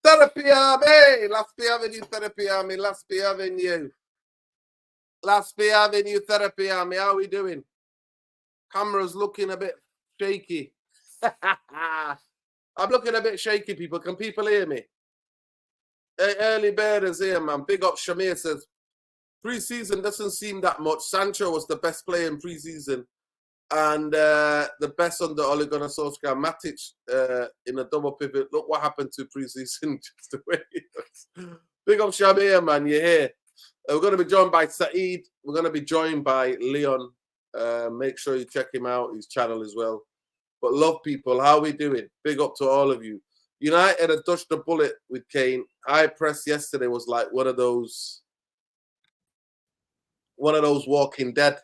Therapy Army. Lasby Avenue Therapy Army. Lasby Avenue. Lasby Avenue Therapy Army. How are we doing? Camera's looking a bit shaky. I'm looking a bit shaky, people. Can people hear me? Early bird is here, man. Big up Shamir says, Preseason doesn't seem that much. Sancho was the best player in preseason. And the best under Ole Gunnar Solskjaer. Matic in a double pivot. Look what happened to preseason. Just the way it was. Big up Shamir, man. You're here. We're going to be joined by Saeed. We're going to be joined by Leon. Make sure you check him out, his channel as well. But love people, how are we doing? Big up to all of you. United had dodged the bullet with Kane. High press yesterday was like one of those Walking Dead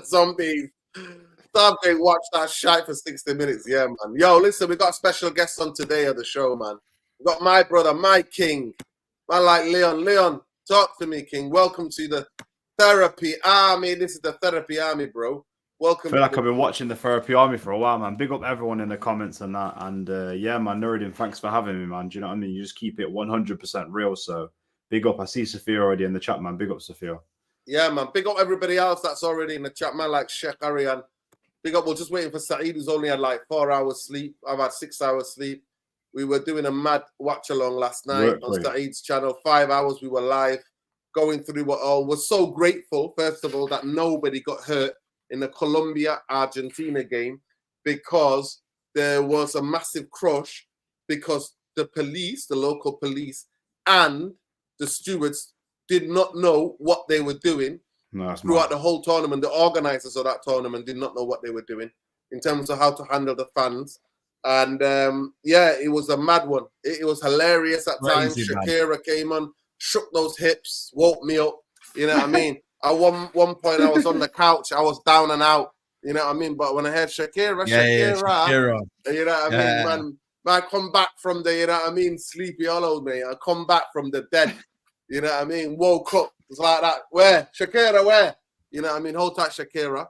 zombies. Something watch that shite for 60 minutes. Yeah, man. Yo, listen, we got a special guest on today of the show, man. We got my brother, my king. Man like Leon. Leon, talk to me, king. Welcome to the Therapy Army. This is the Therapy Army, bro. Welcome. I feel like I've been watching the Therapy Army for a while, man. Big up everyone in the comments and that. And yeah, man, Nuruddin, thanks for having me, man. Do you know what I mean? You just keep it 100% real. So big up. I see Sophia already in the chat, man. Big up, Sophia. Yeah, man. Big up everybody else that's already in the chat, man, like Sheikh Arian. Big up. We're just waiting for Saeed, who's only had like 4 hours sleep. I've had 6 hours sleep. We were doing a mad watch-along last night on Saeed's channel. 5 hours we were live, going through it all. We're so grateful, first of all, that nobody got hurt in the Colombia-Argentina game because there was a massive crush because the police, the local police, and the stewards did not know what they were doing throughout the whole tournament. The organizers of that tournament did not know what they were doing in terms of how to handle the fans. And yeah, it was a mad one. It was hilarious at times. Shakira came on, shook those hips, woke me up. You know what I mean? At one point, I was on the couch. I was down and out. You know what I mean? But when I heard Shakira, you know what I mean? Man, come back from the, you know what I mean, sleepy all over me. I come back from the dead. You know what I mean? Woke up. It's like that. Where? Shakira, where? You know what I mean? Hold tight, Shakira.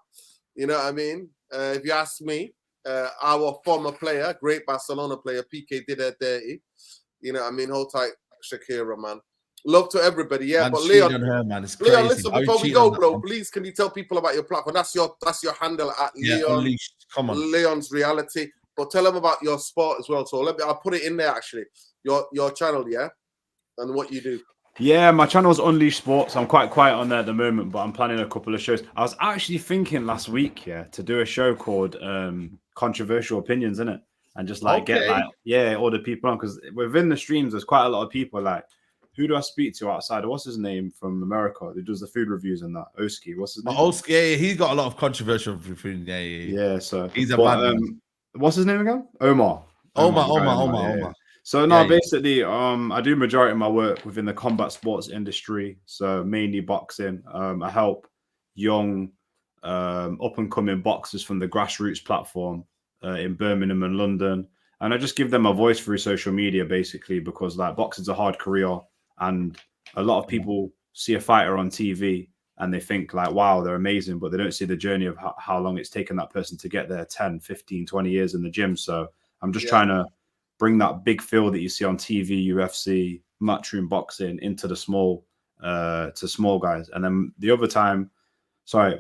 You know what I mean? If you ask me, our former player, great Barcelona player, PK did her dirty. You know what I mean? Hold tight, Shakira, man. Love to everybody, yeah. Man, but Leon, her, man. It's crazy. Leon, listen, before we go, bro, please can you tell people about your platform? That's your handle at Leon. Unleashed. Come on. Leon's Reality. But tell them about your sport as well. So I'll put it in there actually. Your channel, yeah, and what you do. Yeah, my channel's Unleashed Sports. I'm quite quiet on there at the moment, but I'm planning a couple of shows. I was actually thinking last week, to do a show called Controversial Opinions, innit? And just like get all the people on, because within the streams, there's quite a lot of people like, who do I speak to outside? What's his name from America? Who does the food reviews and that? Oski. What's his name? Oski, yeah, he's got a lot of controversial food. Yeah, so he's a bad man. What's his name again? Omar. So no, basically, I do majority of my work within the combat sports industry. So mainly boxing. I help young, up and coming boxers from the grassroots platform in Birmingham and London, and I just give them a voice through social media, basically, because like boxing's a hard career, and a lot of people see a fighter on TV and they think like, wow, they're amazing, but they don't see the journey of how long it's taken that person to get there, 10, 15, 20 years in the gym. So I'm just trying to bring that big feel that you see on TV, UFC, matchroom boxing into the small guys. And then the other time that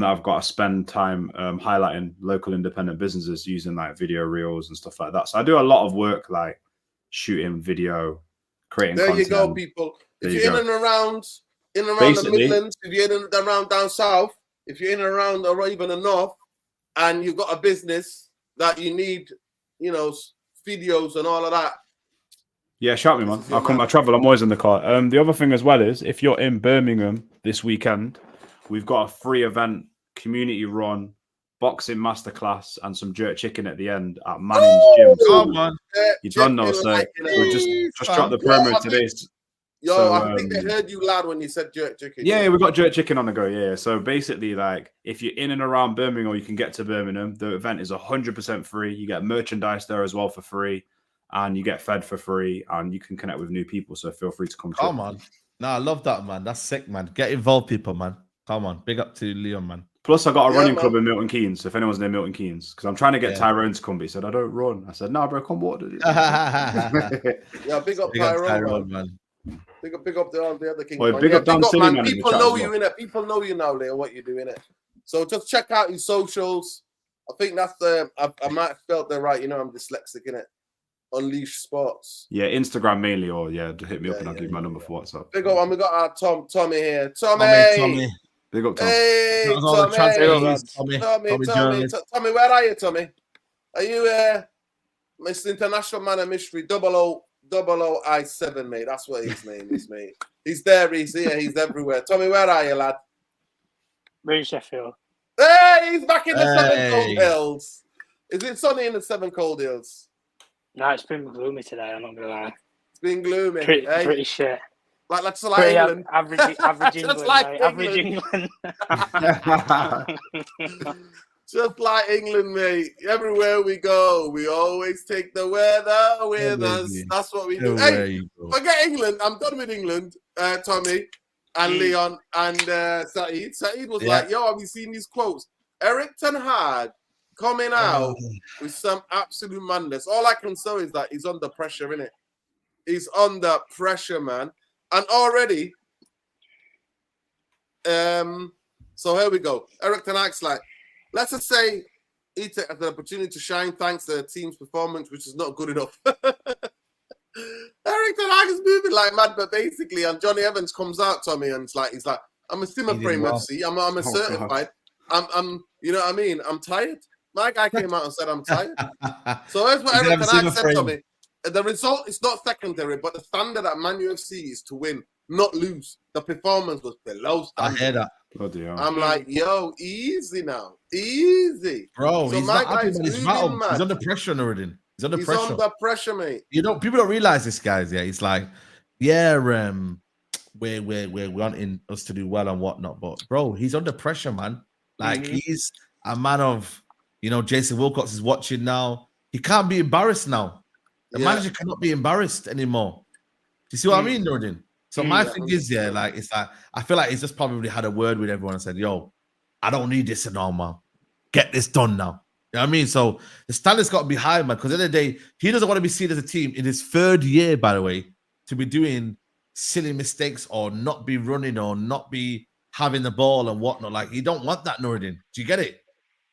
I've got to spend time highlighting local independent businesses using like video reels and stuff like that. So I do a lot of work like shooting video, creating content. There you go, people. If you're in and around the Midlands, if you're in and around down south, if you're in and around or even the north, and you've got a business that you need, you know, videos and all of that. Yeah, shout me, man. I travel. I'm always in the car. The other thing as well is if you're in Birmingham this weekend, we've got a free event, community run, boxing masterclass, and some jerk chicken at the end at Manning's Gym. Come on, you don't know. So we just dropped the promo today. I think they heard you loud when you said jerk chicken. Yeah, we got jerk chicken on the go. Yeah, so basically, like, if you're in and around Birmingham or you can get to Birmingham, the event is 100% free. You get merchandise there as well for free, and you get fed for free, and you can connect with new people. So feel free to come. Come on, no, I love that, man. That's sick, man. Get involved, people, man. Come on, big up to Leon, man. Plus, I got a running man. club in Milton Keynes. So if anyone's near Milton Keynes, because I'm trying to get Tyrone to come, but he said I don't run. I said, "No, bro, come walk." Yeah, big up Tyrone, man. Big up the other King. Well, big up Dan Silly, man. People know you, innit? People know you now, Leo, what you're doing, innit? So just check out his socials. I think that's I might have spelled that right. You know, I'm dyslexic, innit? Unleash Sports. Yeah, Instagram mainly, or hit me up and I'll give you my number for WhatsApp. Big up, and we got our Tommy here. Tommy. Big up, Tom. Hey, Tommy, where are you, Tommy? Are you Mr. International Man of Mystery 00I7, mate? That's what his name is, mate. He's there, he's here, he's everywhere. Tommy, where are you, lad? We're in Sheffield. Hey, he's back in the 7 Cold Hills. Is it sunny in the 7 Cold Hills? No, it's been gloomy today, I'm not going to lie. It's been gloomy. Pretty shit. Like England. Average England, like average England. Just like England, mate. Everywhere we go, we always take the weather with us. That's what we do. Hey, forget England. I'm done with England, Tommy and Leon and Saeed. Saeed was like, yo, have you seen these quotes? Eric Ten Hag coming out with some absolute madness. All I can say is that he's under pressure, innit? He's under pressure, man. And already, so here we go. Eric Ten Hag's like, let's just say he took the opportunity to shine thanks to the team's performance, which is not good enough. Eric Ten Hag is moving like mad, but basically, and Johnny Evans comes out, Tommy, and he's like, I'm a Simmer Frame FC. I'm a certified. I'm, you know what I mean? I'm tired. My guy came out and said, I'm tired. So here's what Eric Ten Hag said to me. The result is not secondary, but the standard at Man UFC is to win, not lose. The performance was below standard. I hear that. Bloody hell. I'm like, yo, easy now. Easy. Bro, so he's my not happy, guy's he's under pressure already. He's under pressure. He's under pressure, mate. You know, people don't realize this, guys. Yeah, he's like, yeah, we're wanting us to do well and whatnot, but bro, he's under pressure, man. Like he's a man of, you know, Jason Wilcox is watching now. He can't be embarrassed now. The manager cannot be embarrassed anymore. Do you see what I mean, Nordin? So my thing is, like, it's like, I feel like he's just probably had a word with everyone and said, yo, I don't need this and all, man. Get this done now. You know what I mean? So the standard's got to be high, man, because at the end of the day, he doesn't want to be seen as a team in his 3rd year, by the way, to be doing silly mistakes or not be running or not be having the ball and whatnot. Like, you don't want that, Nordin. Do you get it?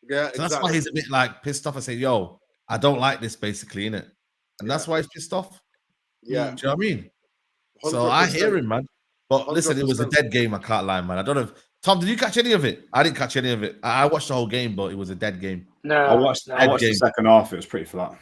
Yeah, so that's why he's a bit, like, pissed off and say, yo, I don't like this, basically, innit? And that's why he's pissed off. Yeah. Do you know what I mean? 100%. So I hear him, man. But listen, it was a dead game. I can't lie, man. I don't know if Tom, did you catch any of it? I didn't catch any of it. I watched the whole game, but it was a dead game. No, I watched the second half. It was pretty flat.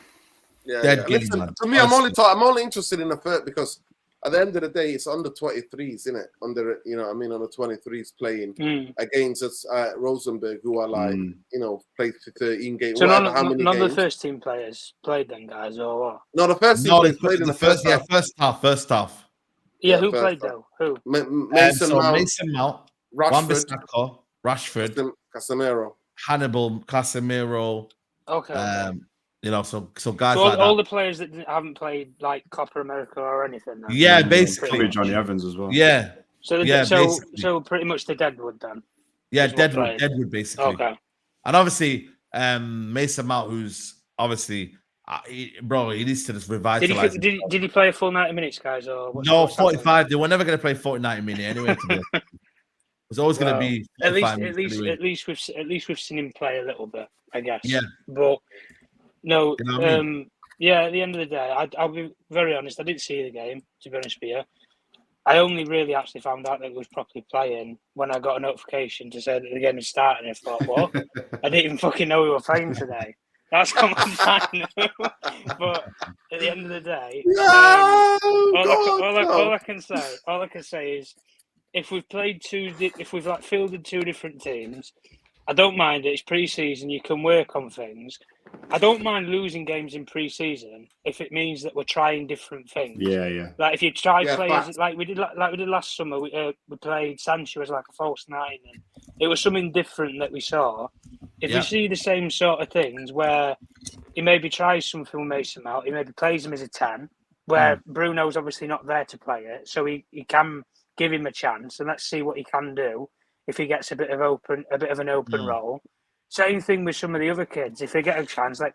Yeah, dead game, listen, man. To me, I'm only interested in the third because at the end of the day, it's under 23s, isn't it? Under, you know what I mean, under 23s playing against us, Rosenborg, who are like, you know, played for 13 games. So none of the first team players played then, guys, or what? No, the first team players played in the first half. Yeah, first half. Yeah, who played though? Who? Mason Mount, Wan-Bissaka, Rashford, Casemiro, Hannibal, Casemiro. Okay. You know, so guys so like all that. the players that haven't played like Copa America or anything. Then. Yeah, basically. Probably Johnny Evans as well. Yeah. So pretty much the Deadwood then. Yeah, Deadwood basically. Okay. And obviously, Mason Mount, who's obviously, he needs to just revitalize. Did he play a full 90 minutes, guys? Or no, 45. Happening? They were never going to play 40, 90 minutes anyway. It was always going to be at least we've seen him play a little bit, I guess. Yeah, but no, you know what I mean? Yeah. At the end of the day, I'll be very honest. I didn't see the game, to be honest with you. I only really actually found out that it was properly playing when I got a notification to say that the game was starting. I thought, what? I didn't even fucking know we were playing today. That's how much I knew. But at the end of the day, all I can say is, if we've fielded 2 different teams, I don't mind it. It's pre-season. You can work on things. I don't mind losing games in pre-season if it means that we're trying different things. Yeah. Like if you try players like we did last summer, we played Sancho as like a false 9, and it was something different that we saw. If we see the same sort of things where he maybe tries something with Mason Mount, he maybe plays him as a 10, where Bruno's obviously not there to play it, so he can give him a chance, and let's see what he can do. if he gets a bit of an open role. Same thing with some of the other kids. If they get a chance, like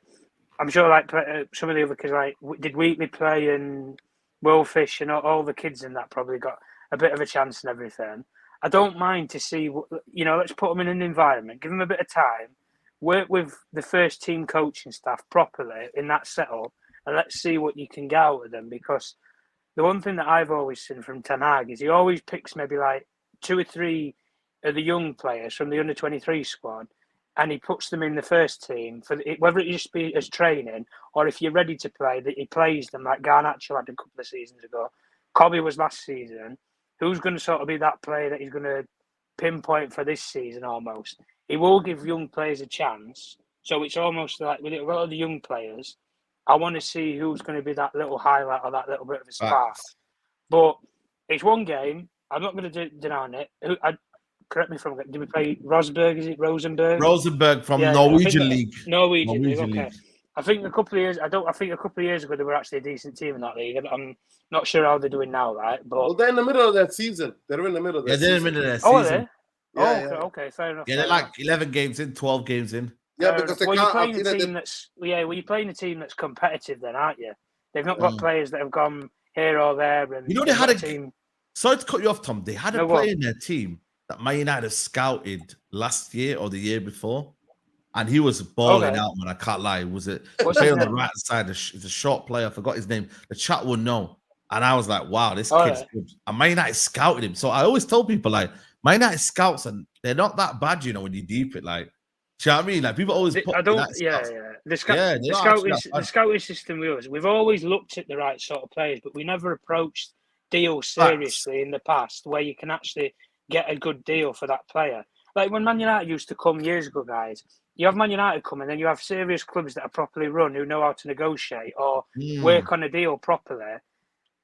I'm sure, like some of the other kids, like did Wheatley play and Willfish and all the kids in that probably got a bit of a chance and everything. I don't mind to see, let's put them in an environment, give them a bit of time, work with the first team coaching staff properly in that setup, and let's see what you can get out of them. Because the one thing that I've always seen from Ten Hag is he always picks maybe like 2 or 3 of the young players from the under-23 squad, and he puts them in the first team for whether it just be as training or if you're ready to play, that he plays them like Garnacho had a couple of seasons ago. Cobby was last season. Who's going to sort of be that player that he's going to pinpoint for this season almost? He will give young players a chance. So it's almost like with a lot of the young players, I want to see who's going to be that little highlight or that little bit of a spark. But it's one game. I'm not going to deny it. Correct me if I'm wrong. Did we play Rosberg? Is it Rosenberg? Rosenberg from Norwegian League. Norwegian League. Okay. I think a couple of years ago they were actually a decent team in that league. I'm not sure how they're doing now, right? But they're in the middle of their season. They're in the middle of their season. They're in the middle of their season. Oh, are they? Okay, fair enough. Yeah, they're like 11 games in, 12 games in. Yeah, because they you're playing a team that's competitive, then, aren't you? They've not got players that have gone here or there. And they had a team. Sorry to cut you off, Tom. They had a player in their team that Man United scouted last year or the year before, and he was balling out, man. I can't lie. Was it playing on the right side? He's a short player. I forgot his name. The chat will know. And I was like, wow, this kid's good. And Man United scouted him. So I always tell people, like, Man United scouts, and they're not that bad, when you deep it. Like, do you know what I mean? Like, people always put The scouting system we've always looked at the right sort of players, but we never approached deals seriously in the past where you can actually get a good deal for that player. Like when Man United used to come years ago, guys, you have Man United come and then you have serious clubs that are properly run who know how to negotiate or work on a deal properly,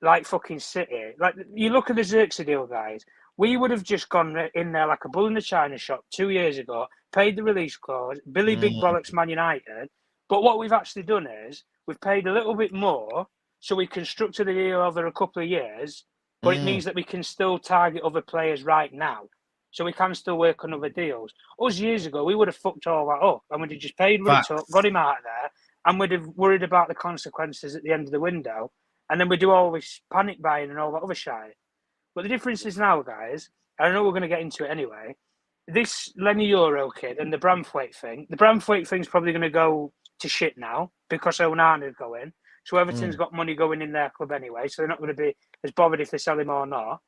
like fucking City. Like you look at the Xerxes deal, guys. We would have just gone in there like a bull in the china shop 2 years ago, paid the release clause, Billy Big Bollocks Man United. But what we've actually done is we've paid a little bit more so we can structure the deal over a couple of years, but it means that we can still target other players right now. So we can still work on other deals. Us years ago, we would have fucked all that up and we'd have just paid Rich up, got him out of there, and we'd have worried about the consequences at the end of the window. And then we do all this panic buying and all that other shit. But the difference is now, guys, I know we're going to get into it anyway, this Lenny Yoro kid and the Bramthwaite thing's probably going to go to shit now because Onana's going. So Everton's got money going in their club anyway, so they're not going to be as bothered if they sell him or not.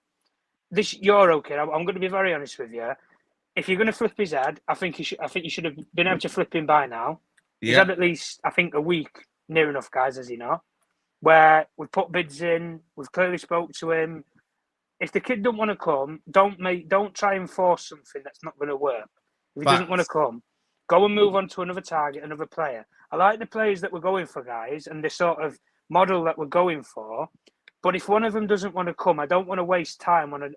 This Yoro kid, I'm going to be very honest with you. If you're going to flip his head, I think you should have been able to flip him by now. Yeah. He's had at least, I think, a week near enough, guys, as you know, where we've put bids in, we've clearly spoke to him. If the kid don't want to come, don't try and force something that's not going to work. If he doesn't want to come, go and move on to another target, another player. I like the players that we're going for, guys, and the sort of model that we're going for. But if one of them doesn't want to come, I don't want to waste time on a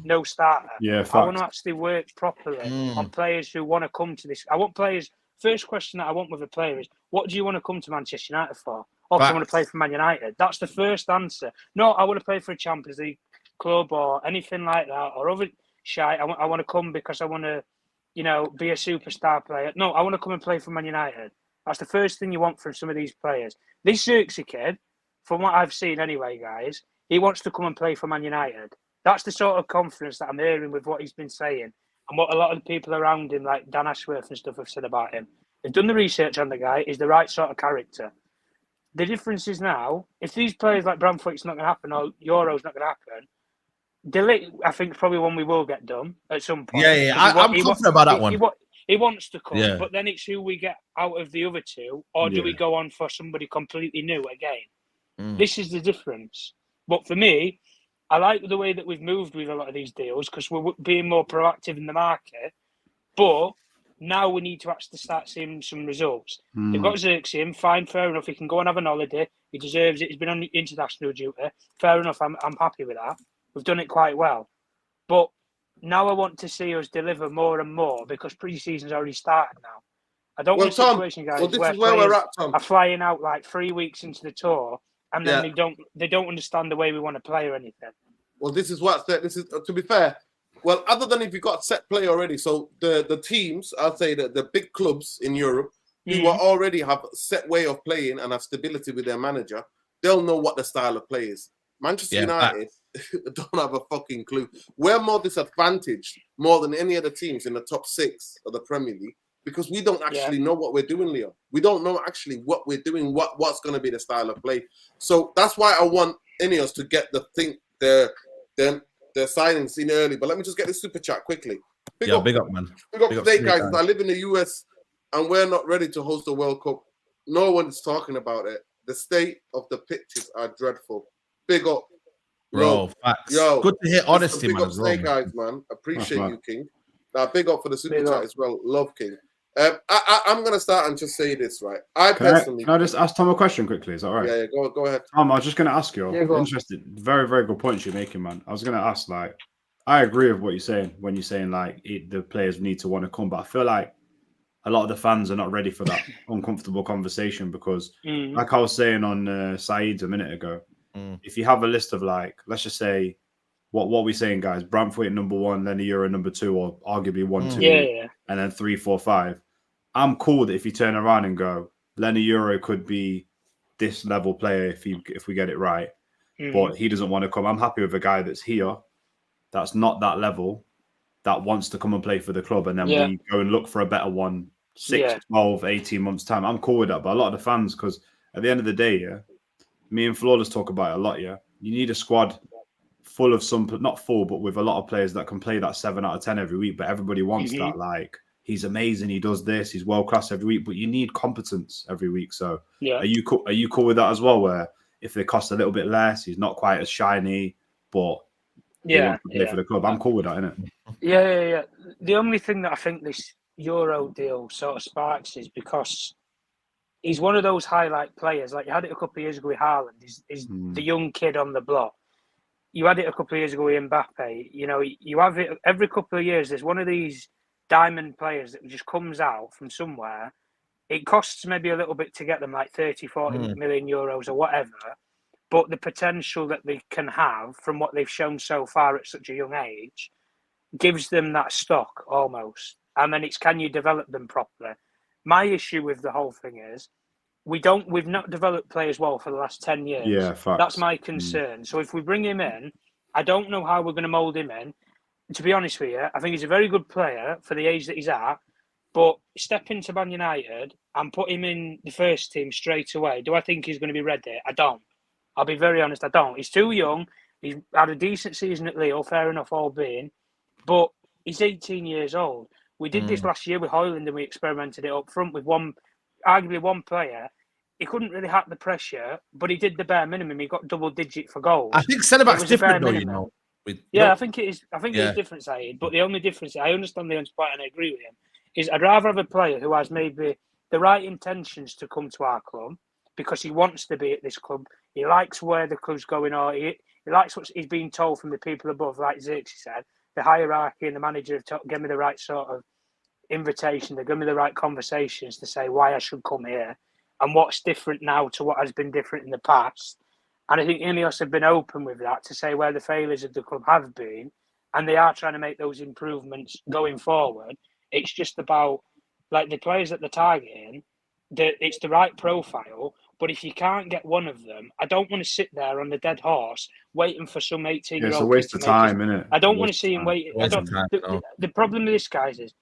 no starter. Yeah, I want to actually work properly on players who want to come to this. I want players. First question that I want with a player is, what do you want to come to Manchester United for? Oh, I want to play for Man United. That's the first answer. No, I want to play for a Champions League club or anything like that or other shite. I want to come because I want to, be a superstar player. No, I want to come and play for Man United. That's the first thing you want from some of these players. This Xerxes kid, from what I've seen anyway, guys, he wants to come and play for Man United. That's the sort of confidence that I'm hearing with what he's been saying and what a lot of the people around him, like Dan Ashworth and stuff, have said about him. They've done the research on the guy. He's the right sort of character. The difference is now, if these players like Bramthwaite's not going to happen or Yoro's not going to happen, delete, I think, probably one we will get done at some point. Yeah. I'm confident about that one. He wants to come, but then it's who we get out of the other two, or do we go on for somebody completely new again? This is the difference. But for me, I like the way that we've moved with a lot of these deals because we're being more proactive in the market. But now we need to actually start seeing some results. They've got Xerxes in, fine, fair enough. He can go and have an holiday. He deserves it. He's been on international duty. Fair enough. I'm happy with that. We've done it quite well. But now I want to see us deliver more and more because pre-season's already started now. I don't want a situation, guys, this is where we're at, Tom. Are flying out like 3 weeks into the tour and then they don't understand the way we want to play or anything. Well, this is to be fair, Well, other than if you've got set play already, so the teams, I'll say that the big clubs in Europe who are already have a set way of playing and have stability with their manager, they'll know what the style of play is. Manchester United don't have a fucking clue. We're more disadvantaged more than any other teams in the top 6 of the Premier League because we don't actually know what we're doing, Leo. We don't know actually what we're doing, what's going to be the style of play. So that's why I want Ineos to get their signings in early. But let me just get this super chat quickly. Big up, man. Big up today, guys. I live in the US and we're not ready to host the World Cup. No one's talking about it. The state of the pitches are dreadful. Big up. Bro, facts. Yo, good to hear honesty, big man. Up Snake Eyes, man. Appreciate you, King. Now, big up for the super chat as well. Love, King. I'm going to start and just say this, right? Can I just ask Tom a question quickly? Is that all right? Yeah, go ahead. Tom, I was just going to ask you. Interested. Very, very good points you're making, man. I was going to ask, like, I agree with what you're saying when you're saying, like, the players need to want to come, but I feel like a lot of the fans are not ready for that uncomfortable conversation because, like I was saying on Saeed's a minute ago, if you have a list of, like, let's just say, what we're saying, guys, Brantford number 1, then Yoro number 2, or arguably 1, 2, and then 3, 4, 5. I'm cool that if you turn around and go, Lenny Yoro could be this level player if we get it right, but he doesn't want to come. I'm happy with a guy that's here, that's not that level, that wants to come and play for the club, and then we go and look for a better one 6, 12, 18 months time. I'm cool with that. But a lot of the fans, because at the end of the day, me and Flawless talk about it a lot, you need a squad full of not full, but with a lot of players that can play that 7 out of 10 every week, but everybody wants that, like, he's amazing, he does this, he's world class every week, but you need competence every week. So are you cool with that as well, where if they cost a little bit less, he's not quite as shiny, but he wants to play for the club? I'm cool with that, innit? Yeah. The only thing that I think this Euro deal sort of sparks is because he's one of those highlight players. Like, you had it a couple of years ago with Haaland. He's the young kid on the block. You had it a couple of years ago with Mbappe. You know, you have it every couple of years. There's one of these diamond players that just comes out from somewhere. It costs maybe a little bit to get them, like 30, 40 million euros or whatever. But the potential that they can have from what they've shown so far at such a young age gives them that stock almost. And then it's, can you develop them properly? My issue with the whole thing is we've not developed players well for the last 10 years. Yeah, facts. That's my concern. So if we bring him in, I don't know how we're going to mould him in. To be honest with you, I think he's a very good player for the age that he's at. But step into Man United and put him in the first team straight away. Do I think he's going to be ready? I don't. I'll be very honest, I don't. He's too young. He's had a decent season at Lille, fair enough, all being. But he's 18 years old. We did this last year with Højlund and we experimented it up front with arguably one player. He couldn't really hack the pressure, but he did the bare minimum. He got double digit for goals. I think centre-back's different though, you know. I think it is. I think it is different, Saeed. But the only difference, I understand the point and I agree with him, is I'd rather have a player who has maybe the right intentions to come to our club because he wants to be at this club. He likes where the club's going, or he likes what he's being told from the people above, like Xerxes said. The hierarchy and the manager have given me the right sort of invitation. They give me the right conversations to say why I should come here and what's different now to what has been different in the past. And I think Ineos have been open with that to say where the failures of the club have been, and they are trying to make those improvements going forward. It's just about, like, the players that they're targeting, it's the right profile, but if you can't get one of them, I don't want to sit there on the dead horse waiting for some 18-year-old. It's a waste of time, isn't it? I don't want to see him wait. The problem with this, guys, is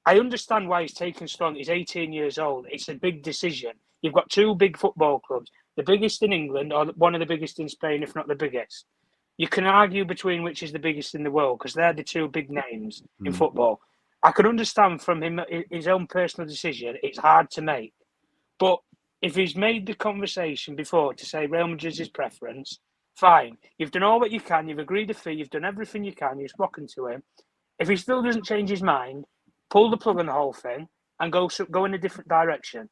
I understand why he's taken so long. He's 18 years old. It's a big decision. You've got 2 big football clubs, the biggest in England or one of the biggest in Spain, if not the biggest. You can argue between which is the biggest in the world because they're the 2 big names in football. I can understand from him his own personal decision. It's hard to make. But if he's made the conversation before to say Real Madrid's his preference, fine. You've done all that you can. You've agreed the fee. You've done everything you can. You've spoken to him. If he still doesn't change his mind, pull the plug on the whole thing and go in a different direction.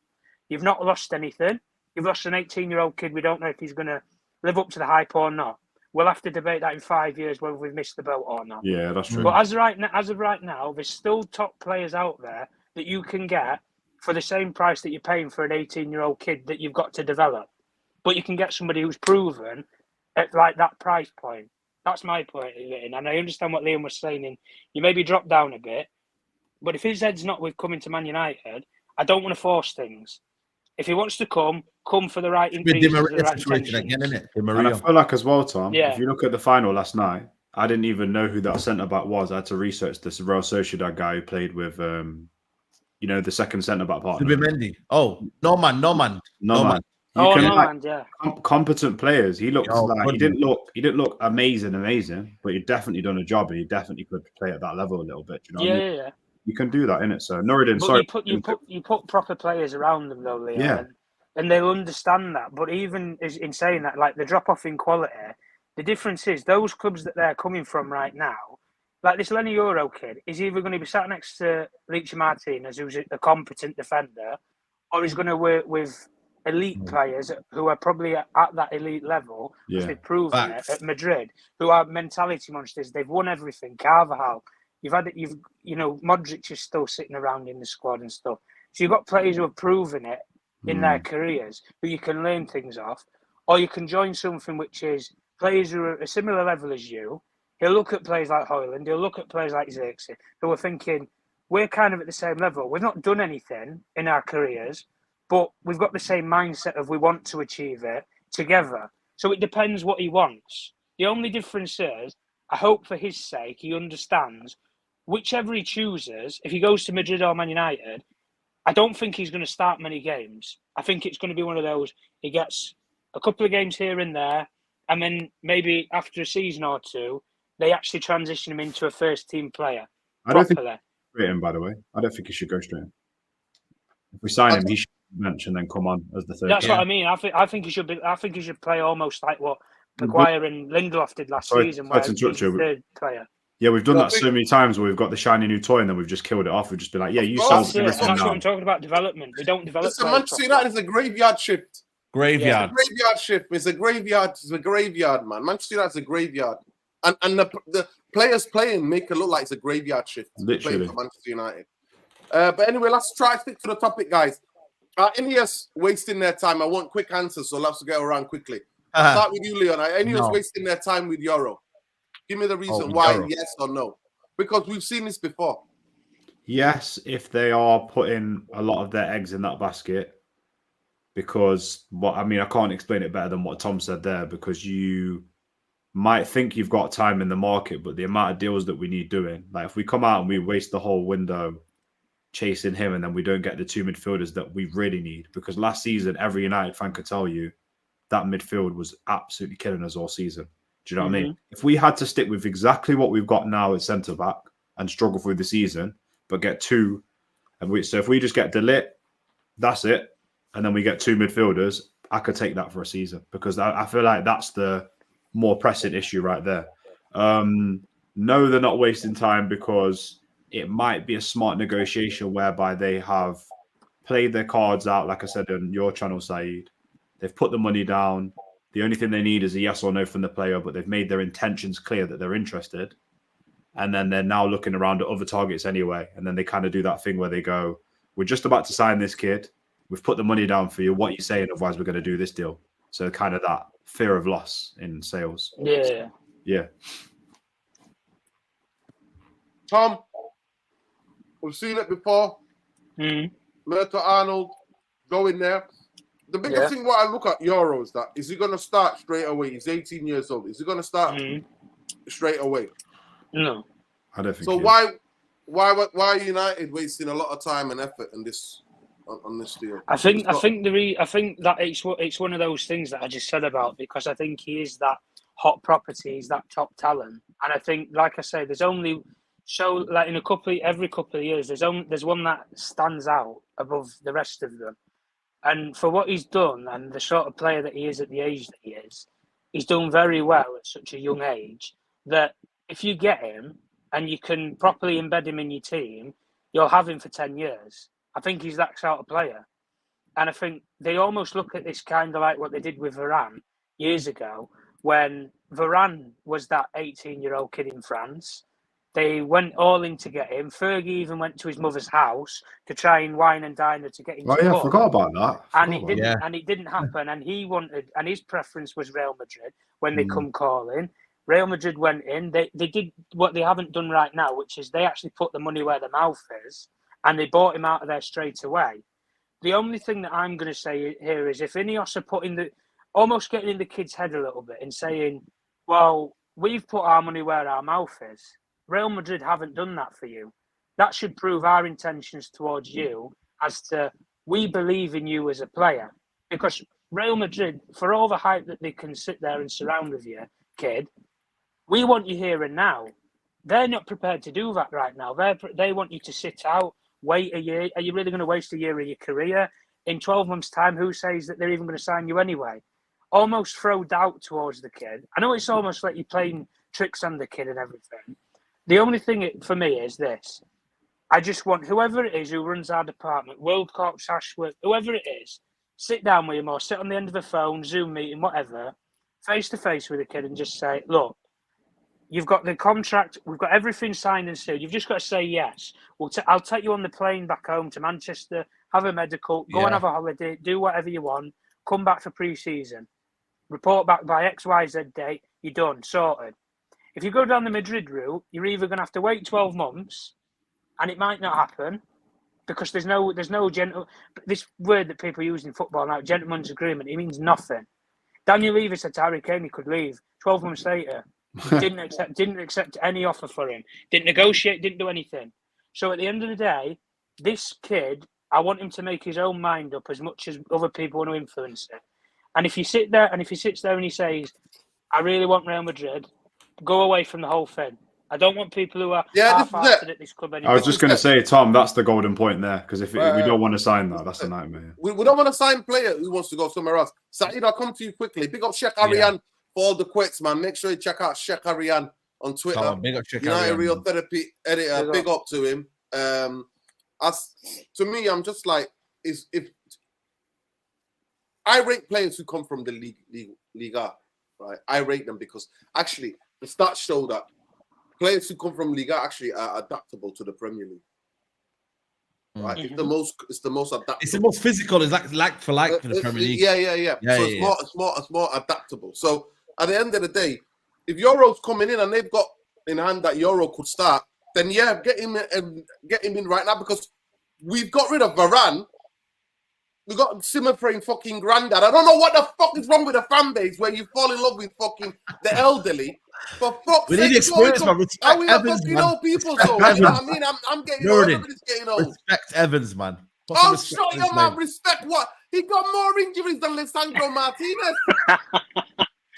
You've not lost anything. You've lost an 18-year-old kid. We don't know if he's going to live up to the hype or not. We'll have to debate that in 5 years whether we've missed the boat or not. Yeah, that's true. But as of right now, there's still top players out there that you can get for the same price that you're paying for an 18-year-old kid that you've got to develop. But you can get somebody who's proven at like that price point. That's my point of it. And I understand what Liam was saying. You maybe drop down a bit, but if his head's not with coming to Man United, I don't want to force things. If he wants to come for the right reasons, the right intentions. Again, isn't it? And I feel like as well, Tom, Yeah. if you look at the final last night, I didn't even know who that centre-back was. I had to research this Real Sociedad guy who played with, the second centre-back partner. Zubimendi. Oh, Norman. Competent players. He looks he didn't look amazing, but he definitely done a job, and he definitely could play at that level a little bit. You know what I mean? Yeah. You can do that, innit? So Nuruddin, but you put proper players around them though, Liam, yeah, and they'll understand that. But even in saying that, like the drop off in quality, the difference is those clubs that they're coming from right now, like this Lenny Yoro kid, is either going to be sat next to Licha Martinez, who's a competent defender, or he's going to work with elite players who are probably at that elite level, as they've proven it at Madrid, who are mentality monsters. They've won everything. Carvajal, Modric is still sitting around in the squad and stuff. So you've got players who have proven it in their careers, who you can learn things off, or you can join something which is players who are a similar level as you. He'll look at players like Højlund, he'll look at players like Xerxes, who are thinking, we're kind of at the same level. We've not done anything in our careers, but we've got the same mindset of we want to achieve it together. So it depends what he wants. The only difference is, I hope for his sake, he understands whichever he chooses, if he goes to Madrid or Man United, I don't think he's going to start many games. I think it's going to be one of those, he gets a couple of games here and there, and then maybe after a season or two, they actually transition him into a first-team player. I don't think straight in, by the way. I don't think he should go straight in. If we sign him, he should bench and then come on as the third. That's what I mean. I think he should be. I think he should play almost like what Maguire and Lindelof did last season, where he's the third player. Yeah, we've done that so many times where we've got the shiny new toy and then we've just killed it off. We've just been like, yeah, you sold it. That's what I'm talking about, development. We don't develop. Listen, Manchester United is a graveyard shift. Graveyard. Yeah, graveyard shift. It's a graveyard. It's a graveyard, man. Manchester United is a graveyard. And the players playing make it look like it's a graveyard shift. Literally. For Manchester United. But anyway, let's try to stick to the topic, guys. Ineos wasting their time. I want quick answers, so let's get around quickly. I'll start with you, Leon. Ineos wasting their time with Yoro. Give me the reason why, Yoro. Yes or no. Because we've seen this before. Yes, if they are putting a lot of their eggs in that basket. Because, I can't explain it better than what Tom said there. Because you might think you've got time in the market, but the amount of deals that we need doing. Like, if we come out and we waste the whole window chasing him and then we don't get the two midfielders that we really need. Because last season, every United fan could tell you that midfield was absolutely killing us all season. Do you know what I mean? If we had to stick with exactly what we've got now at centre-back and struggle through the season, but get two, so if we just get De Ligt, that's it, and then we get two midfielders, I could take that for a season because I feel like that's the more pressing issue right there. No, they're not wasting time because it might be a smart negotiation whereby they have played their cards out, like I said on your channel, Saeed. They've put the money down. The only thing they need is a yes or no from the player, but they've made their intentions clear that they're interested. And then they're now looking around at other targets anyway. And then they kind of do that thing where they go, we're just about to sign this kid. We've put the money down for you. What are you saying? Otherwise, we're going to do this deal. So kind of that fear of loss in sales. Yeah. Yeah. Tom, we've seen it before. Merton Arnold, go in there. The biggest thing what I look at Yoro is that is he going to start straight away? He's 18 years old. Is he going to start straight away? No, I don't think. So why are United wasting a lot of time and effort in this on this deal? I think that it's one of those things that I just said about because I think he is that hot property, he's that top talent, and I think, like I say, there's only like in every couple of years, there's one that stands out above the rest of them. And for what he's done and the sort of player that he is at the age that he is, he's done very well at such a young age that if you get him and you can properly embed him in your team, you'll have him for 10 years. I think he's that sort of player. And I think they almost look at this kind of like what they did with Varane years ago when Varane was that 18-year-old kid in France. They went all in to get him. Fergie even went to his mother's house to try and wine and dine her to get him. I forgot about that. And it didn't happen. And he wanted, and his preference was Real Madrid when they come calling. Real Madrid went in. They did what they haven't done right now, which is they actually put the money where their mouth is, and they bought him out of there straight away. The only thing that I'm going to say here is if Ineos are putting almost getting in the kid's head a little bit and saying, well, we've put our money where our mouth is. Real Madrid haven't done that for you. That should prove our intentions towards you as to we believe in you as a player. Because Real Madrid, for all the hype that they can sit there and surround with you, kid, we want you here and now. They're not prepared to do that right now. They want you to sit out, wait a year. Are you really going to waste a year of your career? In 12 months' time, who says that they're even going to sign you anyway? Almost throw doubt towards the kid. I know it's almost like you're playing tricks on the kid and everything. The only thing for me is this. I just want whoever it is who runs our department, World Corps, Ashworth, whoever it is, sit down with him or sit on the end of a phone, Zoom meeting, whatever, face to face with the kid and just say, look, you've got the contract, we've got everything signed and sealed. You've just got to say yes. I'll take you on the plane back home to Manchester, have a medical, go and have a holiday, do whatever you want, come back for pre-season, report back by XYZ date, you're done, sorted. If you go down the Madrid route, you're either going to have to wait 12 months and it might not happen because there's no this word that people use in football now, gentleman's agreement, it means nothing. Daniel Levy said to Harry Kane he could leave. 12 months later, didn't accept any offer for him, didn't negotiate, didn't do anything. So at the end of the day, this kid, I want him to make his own mind up as much as other people want to influence it. And if he sits there and he says, I really want Real Madrid, go away from the whole thing. I don't want people who are half-hearted at this club anymore. I was just going to say, Tom, that's the golden point there, because if we don't want to sign that, that's a nightmare. We don't want to sign a player who wants to go somewhere else. Saeed, I'll come to you quickly. Big up Sheikh Arian for all the quits, man. Make sure you check out Sheikh Arian on Twitter. Big up Sheikh United Arian, Real Therapy editor. Big up to him. To me, I'm just like, if I rate players who come from the Liga, right? I rate them because actually the stats show that players who come from Liga actually are adaptable to the Premier League. Right? It's the most adaptable. It's the most physical. It's like for like for the Premier League. Yeah. So it's more adaptable. So at the end of the day, if Yoro's coming in and they've got in hand that Yoro could start, then get him in right now because we've got rid of Varane. We got Simmer praying fucking granddad. I don't know what the fuck is wrong with the fan base where you fall in love with fucking the elderly. For fuck's sake, we need experience, man. Are we not fucking old people? So you know what I mean? I'm getting old. Everybody's getting old. Respect Evans, man. Shut your mouth. Respect what? He got more injuries than Lisandro Martinez.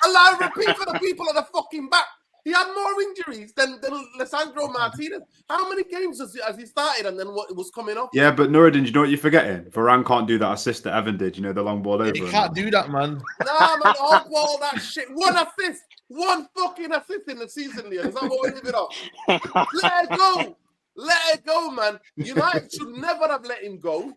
Allow repeat for the people at the fucking back. He had more injuries than Lisandro Martinez. How many games has he started and then what was coming off? Yeah, but Nuruddin, you know what you're forgetting? Varane can't do that assist that Evan did, the long ball over. He can't do that, man. Nah, man, all that shit. One fucking assist in the season, Leon. Is that what we're living off? Let it go, man. United should never have let him go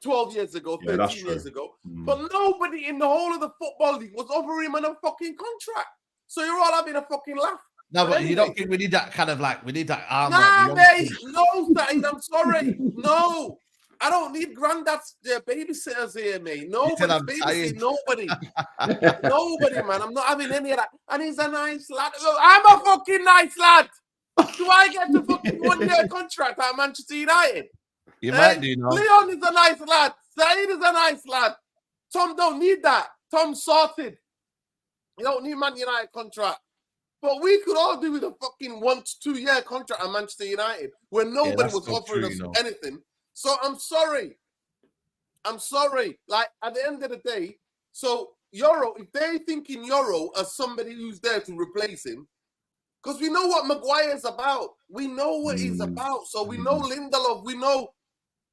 12 years ago, 13 years ago. But nobody in the whole of the Football League was offering him a fucking contract. So you're all having a fucking laugh. No, but you don't think we need that kind of we need that arm? Nah, mate. No, Saeed, I'm sorry. No. I don't need granddad's babysitters here, mate. Nobody's babysitting nobody. Nobody, man. I'm not having any of that. And he's a nice lad. Look, I'm a fucking nice lad. Do I get the fucking 1-year contract at Manchester United? You might do, no? Leon is a nice lad. Saeed is a nice lad. Tom don't need that. Tom's sorted. You don't need Man United contract. But we could all do with a fucking 1 to 2 year contract at Manchester United where nobody was offering us anything. So I'm sorry. Like, at the end of the day, so Yoro, if they're thinking Yoro as somebody who's there to replace him, because we know what Maguire's about. We know what he's about. So we know Lindelof. We know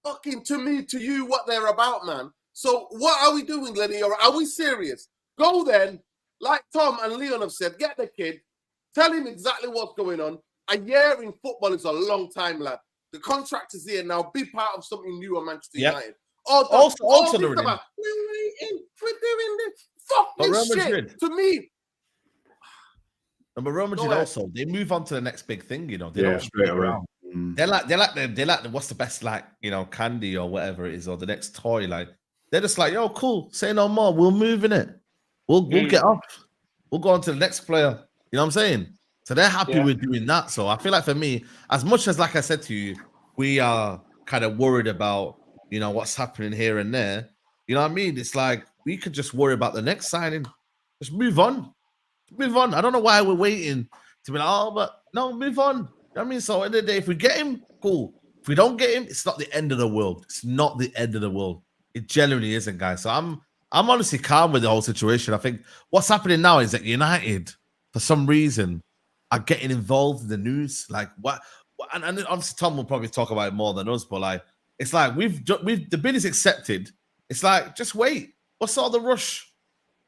fucking to you what they're about, man. So what are we doing, Lenny? Are we serious? Go then. Like Tom and Leon have said, get the kid, tell him exactly what's going on. A year in football is a long time, lad. The contract is here now. Be part of something new at Manchester United. Also, we're waiting. We're doing this. Fuck this shit. Madrid. To me. But Real Madrid also, they move on to the next big thing, They don't straight around. They're like what's the best, candy or whatever it is, or the next toy. Like, they're just like, yo, cool. Say no more. We'll move in it. We'll get off. We'll go on to the next player. You know what I'm saying? So they're happy with doing that. So I feel like for me, as much as like I said to you, we are kind of worried about, you know, what's happening here and there. You know what I mean? It's like we could just worry about the next signing. Just move on. Move on. I don't know why we're waiting to be like, oh, but no, move on. You know what I mean? So at the end of the day, if we get him, cool. If we don't get him, it's not the end of the world. It's not the end of the world. It genuinely isn't, guys. So I'm honestly calm with the whole situation. I think what's happening now is that United, for some reason, are getting involved in the news. Like what and obviously Tom will probably talk about it more than us, but like it's like we've the bid is accepted. It's like just wait. What's all the rush?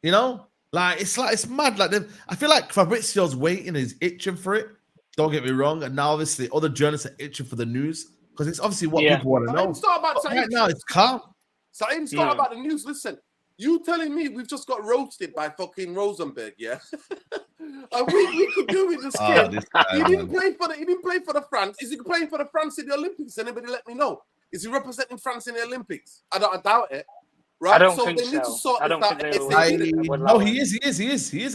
You know? Like it's mad. Like I feel like Fabrizio's waiting, he's itching for it. Don't get me wrong. And now obviously other journalists are itching for the news because it's obviously what people want to know. Right now it's calm. Something start about the news. Listen, you telling me we've just got roasted by fucking Rosenberg, yeah? And we could do with this kid. He didn't play for the France. Is he playing for the France in the Olympics? Anybody let me know? Is he representing France in the Olympics? I doubt it. Right? I don't so think they need to sort I don't this think out. they would. No, he is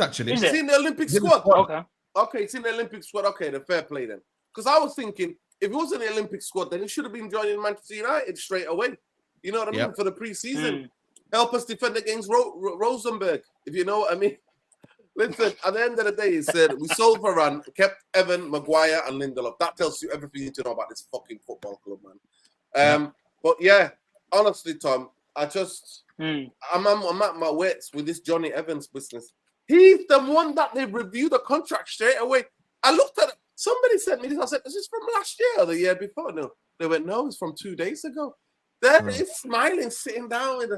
actually. Is he in the Olympic squad? Okay. Okay, it's in the Olympic squad. Okay, then fair play then. Because I was thinking, if he was in the Olympic squad, then he should have been joining Manchester United straight away. You know what I mean? For the preseason. Help us defend against Rosenberg, if you know what I mean. Listen, at the end of the day, he said, we sold Varane, kept Evan, Maguire, and Lindelof. That tells you everything you need to know about this fucking football club, man. But yeah, honestly, Tom, I'm at my wits with this Johnny Evans business. He's the one that they reviewed the contract straight away. I looked at it. Somebody sent me this. I said, is this from last year or the year before? No. They went, no, it's from 2 days ago. There he's smiling, sitting down with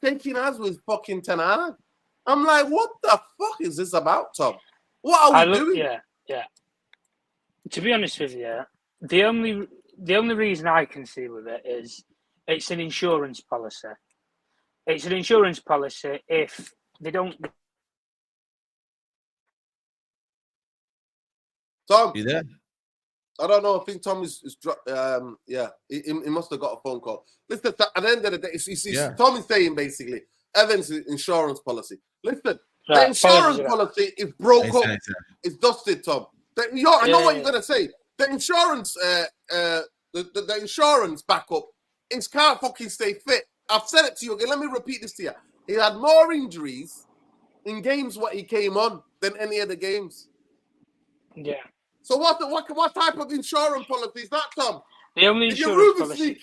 shaking hands with fucking Tanana. I'm like, what the fuck is this about, Tom? What are we doing? Yeah. To be honest with you, the only reason I can see with it is it's an insurance policy. It's an insurance policy if they don't. Tom, you there? I don't know. I think Tom is he must have got a phone call. Listen, at the end of the day, Tom is saying basically Evans' insurance policy. Listen, the insurance policy is broke up. It's dusted, Tom. I know what you're gonna say. The insurance, the insurance backup, it can't fucking stay fit. I've said it to you again. Let me repeat this to you. He had more injuries in games what he came on than any other games. Yeah. So what type of insurance policy is that, Tom? The only insurance policy.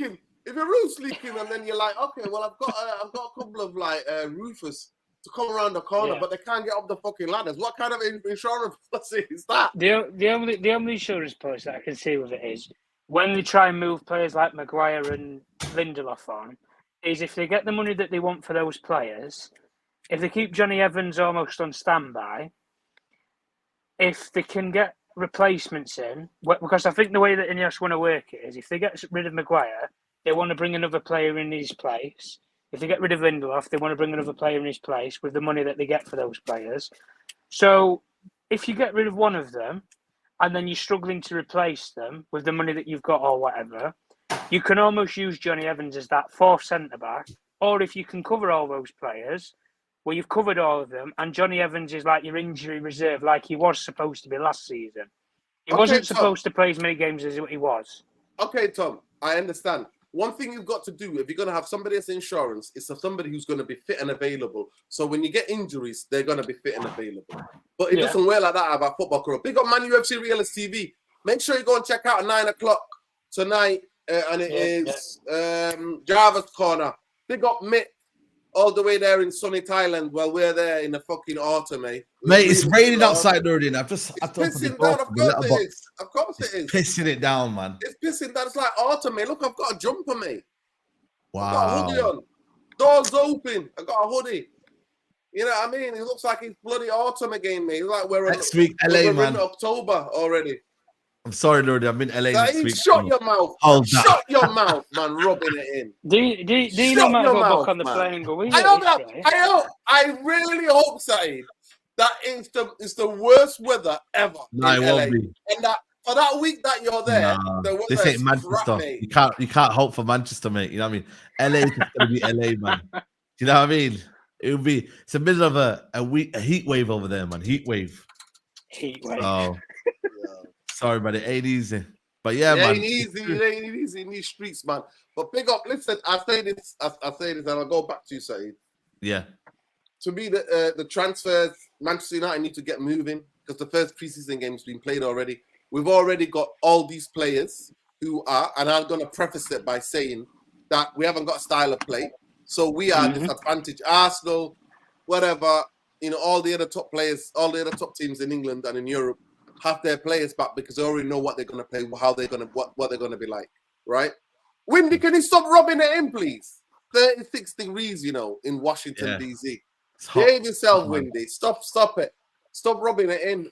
If your roof's leaking, and then you're like, okay, well I've got a couple of like roofers to come around the corner, but they can't get up the fucking ladders. What kind of insurance policy is that? The only insurance policy that I can see with it is when they try and move players like Maguire and Lindelof on, is if they get the money that they want for those players, if they keep Johnny Evans almost on standby, if they can get replacements in, because I think the way that Ineos want to work it is if they get rid of Maguire, they want to bring another player in his place. If they get rid of Lindelof, they want to bring another player in his place with the money that they get for those players. So if you get rid of one of them and then you're struggling to replace them with the money that you've got or whatever, you can almost use Johnny Evans as that fourth centre-back. Or if you can cover all those players, well, you've covered all of them, and Johnny Evans is like your injury reserve, like he was supposed to be last season. He wasn't supposed to play as many games as he was. Okay, Tom, I understand. One thing you've got to do, if you're going to have somebody as insurance, is somebody who's going to be fit and available. So when you get injuries, they're going to be fit and available. But it doesn't work like that about football career. Big up Man UFC Realist TV. Make sure you go and check out at 9 o'clock tonight. And it is Java's Corner. Big up Mick. All the way there in sunny Thailand while we're there in the fucking autumn, eh? Mate, it's raining outside, Nordin. I've pissing down. Of course it is. Pissing it down, man. It's pissing down. It's like autumn, mate. Look, I've got a jumper, mate. Wow. I've got a hoodie on. Doors open. I got a hoodie. You know what I mean? It looks like it's bloody autumn again, mate. It's like next week, LA, man. In October already. I'm sorry, Nordin. I'm in LA next week. Shut your mouth. Shut your mouth, man. Rubbing it in. Do you know might go back on the plane and go? I really hope, Saeed, that it's the worst weather ever in LA. Won't be. And that for that week that you're there, this ain't Manchester. You can't hope for Manchester, mate. You know what I mean? LA is gonna be LA, man. Do you know what I mean? It would be. It's the middle of a heat wave over there, man. Heat wave. Heat wave. Oh, sorry, but it ain't easy. But yeah, it man. Ain't easy. It ain't easy in these streets, man. But big up. Listen, I say this, and I'll go back to you, Saeed. Yeah. To me, the transfers, Manchester United need to get moving because the first preseason game has been played already. We've already got all these players who are, and I'm going to preface it by saying that we haven't got a style of play. So we are disadvantaged. Arsenal, whatever, all the other top players, all the other top teams in England and in Europe have their players back because they already know what they're going to play, how they're going to, what they're going to be like, right? Windy, can you stop rubbing it in, please? 36 degrees, in Washington, D.C. Behave yourself, Windy. Stop it. Stop rubbing it in.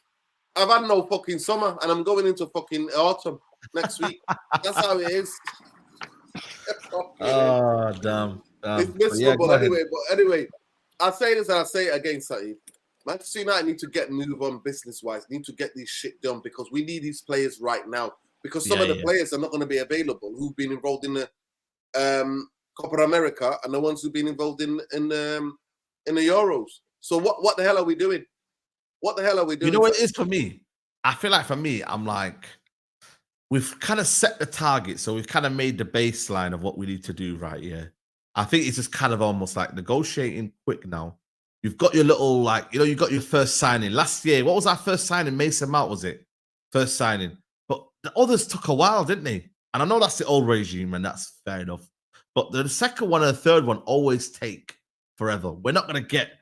I've had no fucking summer and I'm going into fucking autumn next week. That's how it is. Oh, damn. It's miserable anyway. I'll say this and I'll say it again, Saeed. Manchester United need to move on business-wise. Need to get this shit done because we need these players right now. Because some of the players are not going to be available who've been involved in the Copa America and the ones who've been involved in the Euros. So what the hell are we doing? What the hell are we doing? You know what it is for me? I feel like for me, I'm like, we've kind of set the target. So we've kind of made the baseline of what we need to do right here. I think it's just kind of almost like negotiating quick now. You've got your little, you got your first signing. Last year, what was our first signing? Mason Mount, was it? First signing. But the others took a while, didn't they? And I know that's the old regime, and that's fair enough. But the second one and the third one always take forever. We're not going to get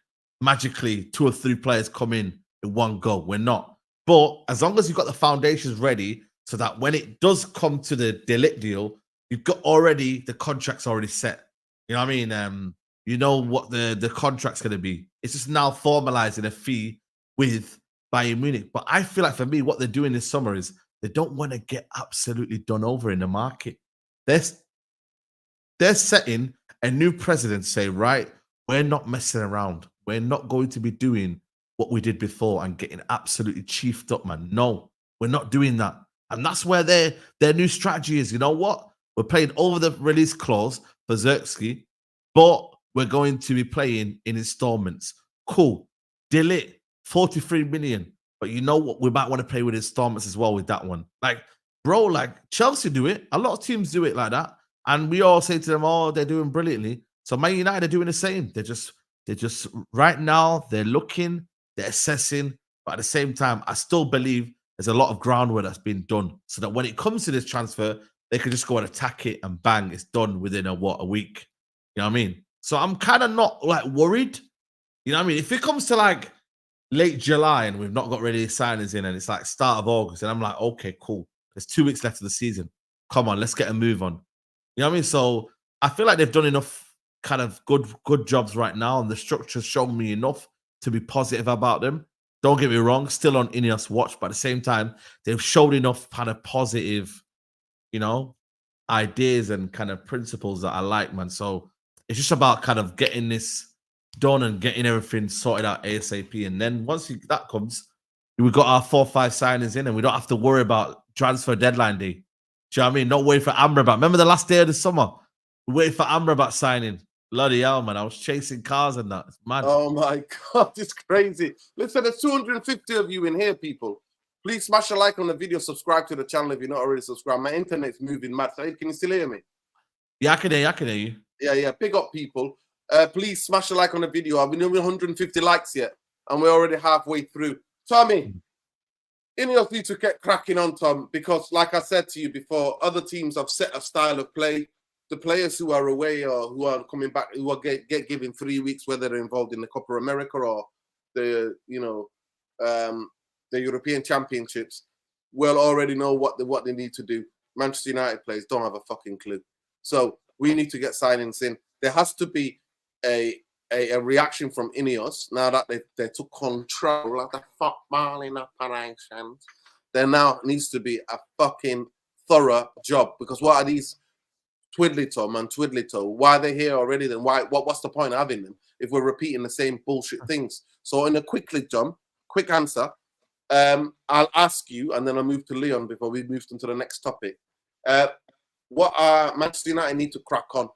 magically 2 or 3 players come in one go. We're not. But as long as you've got the foundations ready so that when it does come to the De-Ligt deal, you've got already the contracts already set. You know what I mean? You know what the contract's going to be. It's just now formalizing a fee with Bayern Munich. But I feel like for me, what they're doing this summer is they don't want to get absolutely done over in the market. They're setting a new precedent, say, right, we're not messing around. We're not going to be doing what we did before and getting absolutely chiefed up, man. No, we're not doing that. And that's where their new strategy is. You know what? We're playing over the release clause for Xerxes, but we're going to be playing in installments. Cool. De-Ligt, 43 million. But you know what? We might want to play with installments as well with that one. Chelsea do it. A lot of teams do it like that. And we all say to them, oh, they're doing brilliantly. So Man United are doing the same. They're just right now, they're looking, they're assessing. But at the same time, I still believe there's a lot of groundwork that's been done so that when it comes to this transfer, they can just go and attack it and bang, it's done within a week. You know what I mean? So I'm kind of not worried. You know what I mean? If it comes to late July and we've not got really signings in and it's start of August, and I'm like, okay, cool. There's 2 weeks left of the season. Come on, let's get a move on. You know what I mean? So I feel like they've done enough kind of good jobs right now, and the structure's shown me enough to be positive about them. Don't get me wrong, still on Ineos watch, but at the same time, they've showed enough kind of positive, ideas and kind of principles that I like, man. So it's just about kind of getting this done and getting everything sorted out ASAP. And then once that comes, we've got our 4 or 5 signings in and we don't have to worry about transfer deadline day. Do you know what I mean? Not waiting for Amrabat. Remember the last day of the summer? We waited for Amrabat signing. Bloody hell, man. I was chasing cars and that. It's mad. Oh, my God. It's crazy. Listen, there's 250 of you in here, people. Please smash a like on the video. Subscribe to the channel if you're not already subscribed. My internet's moving mad. Can you still hear me? Yeah, I can hear you. Yeah. Big up, people. Please smash a like on the video. I've been doing 150 likes yet, and we're already halfway through. Tommy, Ineos need to get cracking on, Tom, because like I said to you before, other teams have set a style of play. The players who are away or who are coming back, who are get given 3 weeks, whether they're involved in the Copa America or the European Championships, will already know what they need to do. Manchester United players don't have a fucking clue. So we need to get signings in. There has to be a reaction from Ineos now that they took control of the footballing operations. There now needs to be a fucking thorough job, because what are these twiddly-toe and twiddly-toe? Why are they here already then? What's the point of having them if we're repeating the same bullshit things? So in a quick answer, I'll ask you, and then I'll move to Leon before we move into the next topic. What Manchester United need to crack on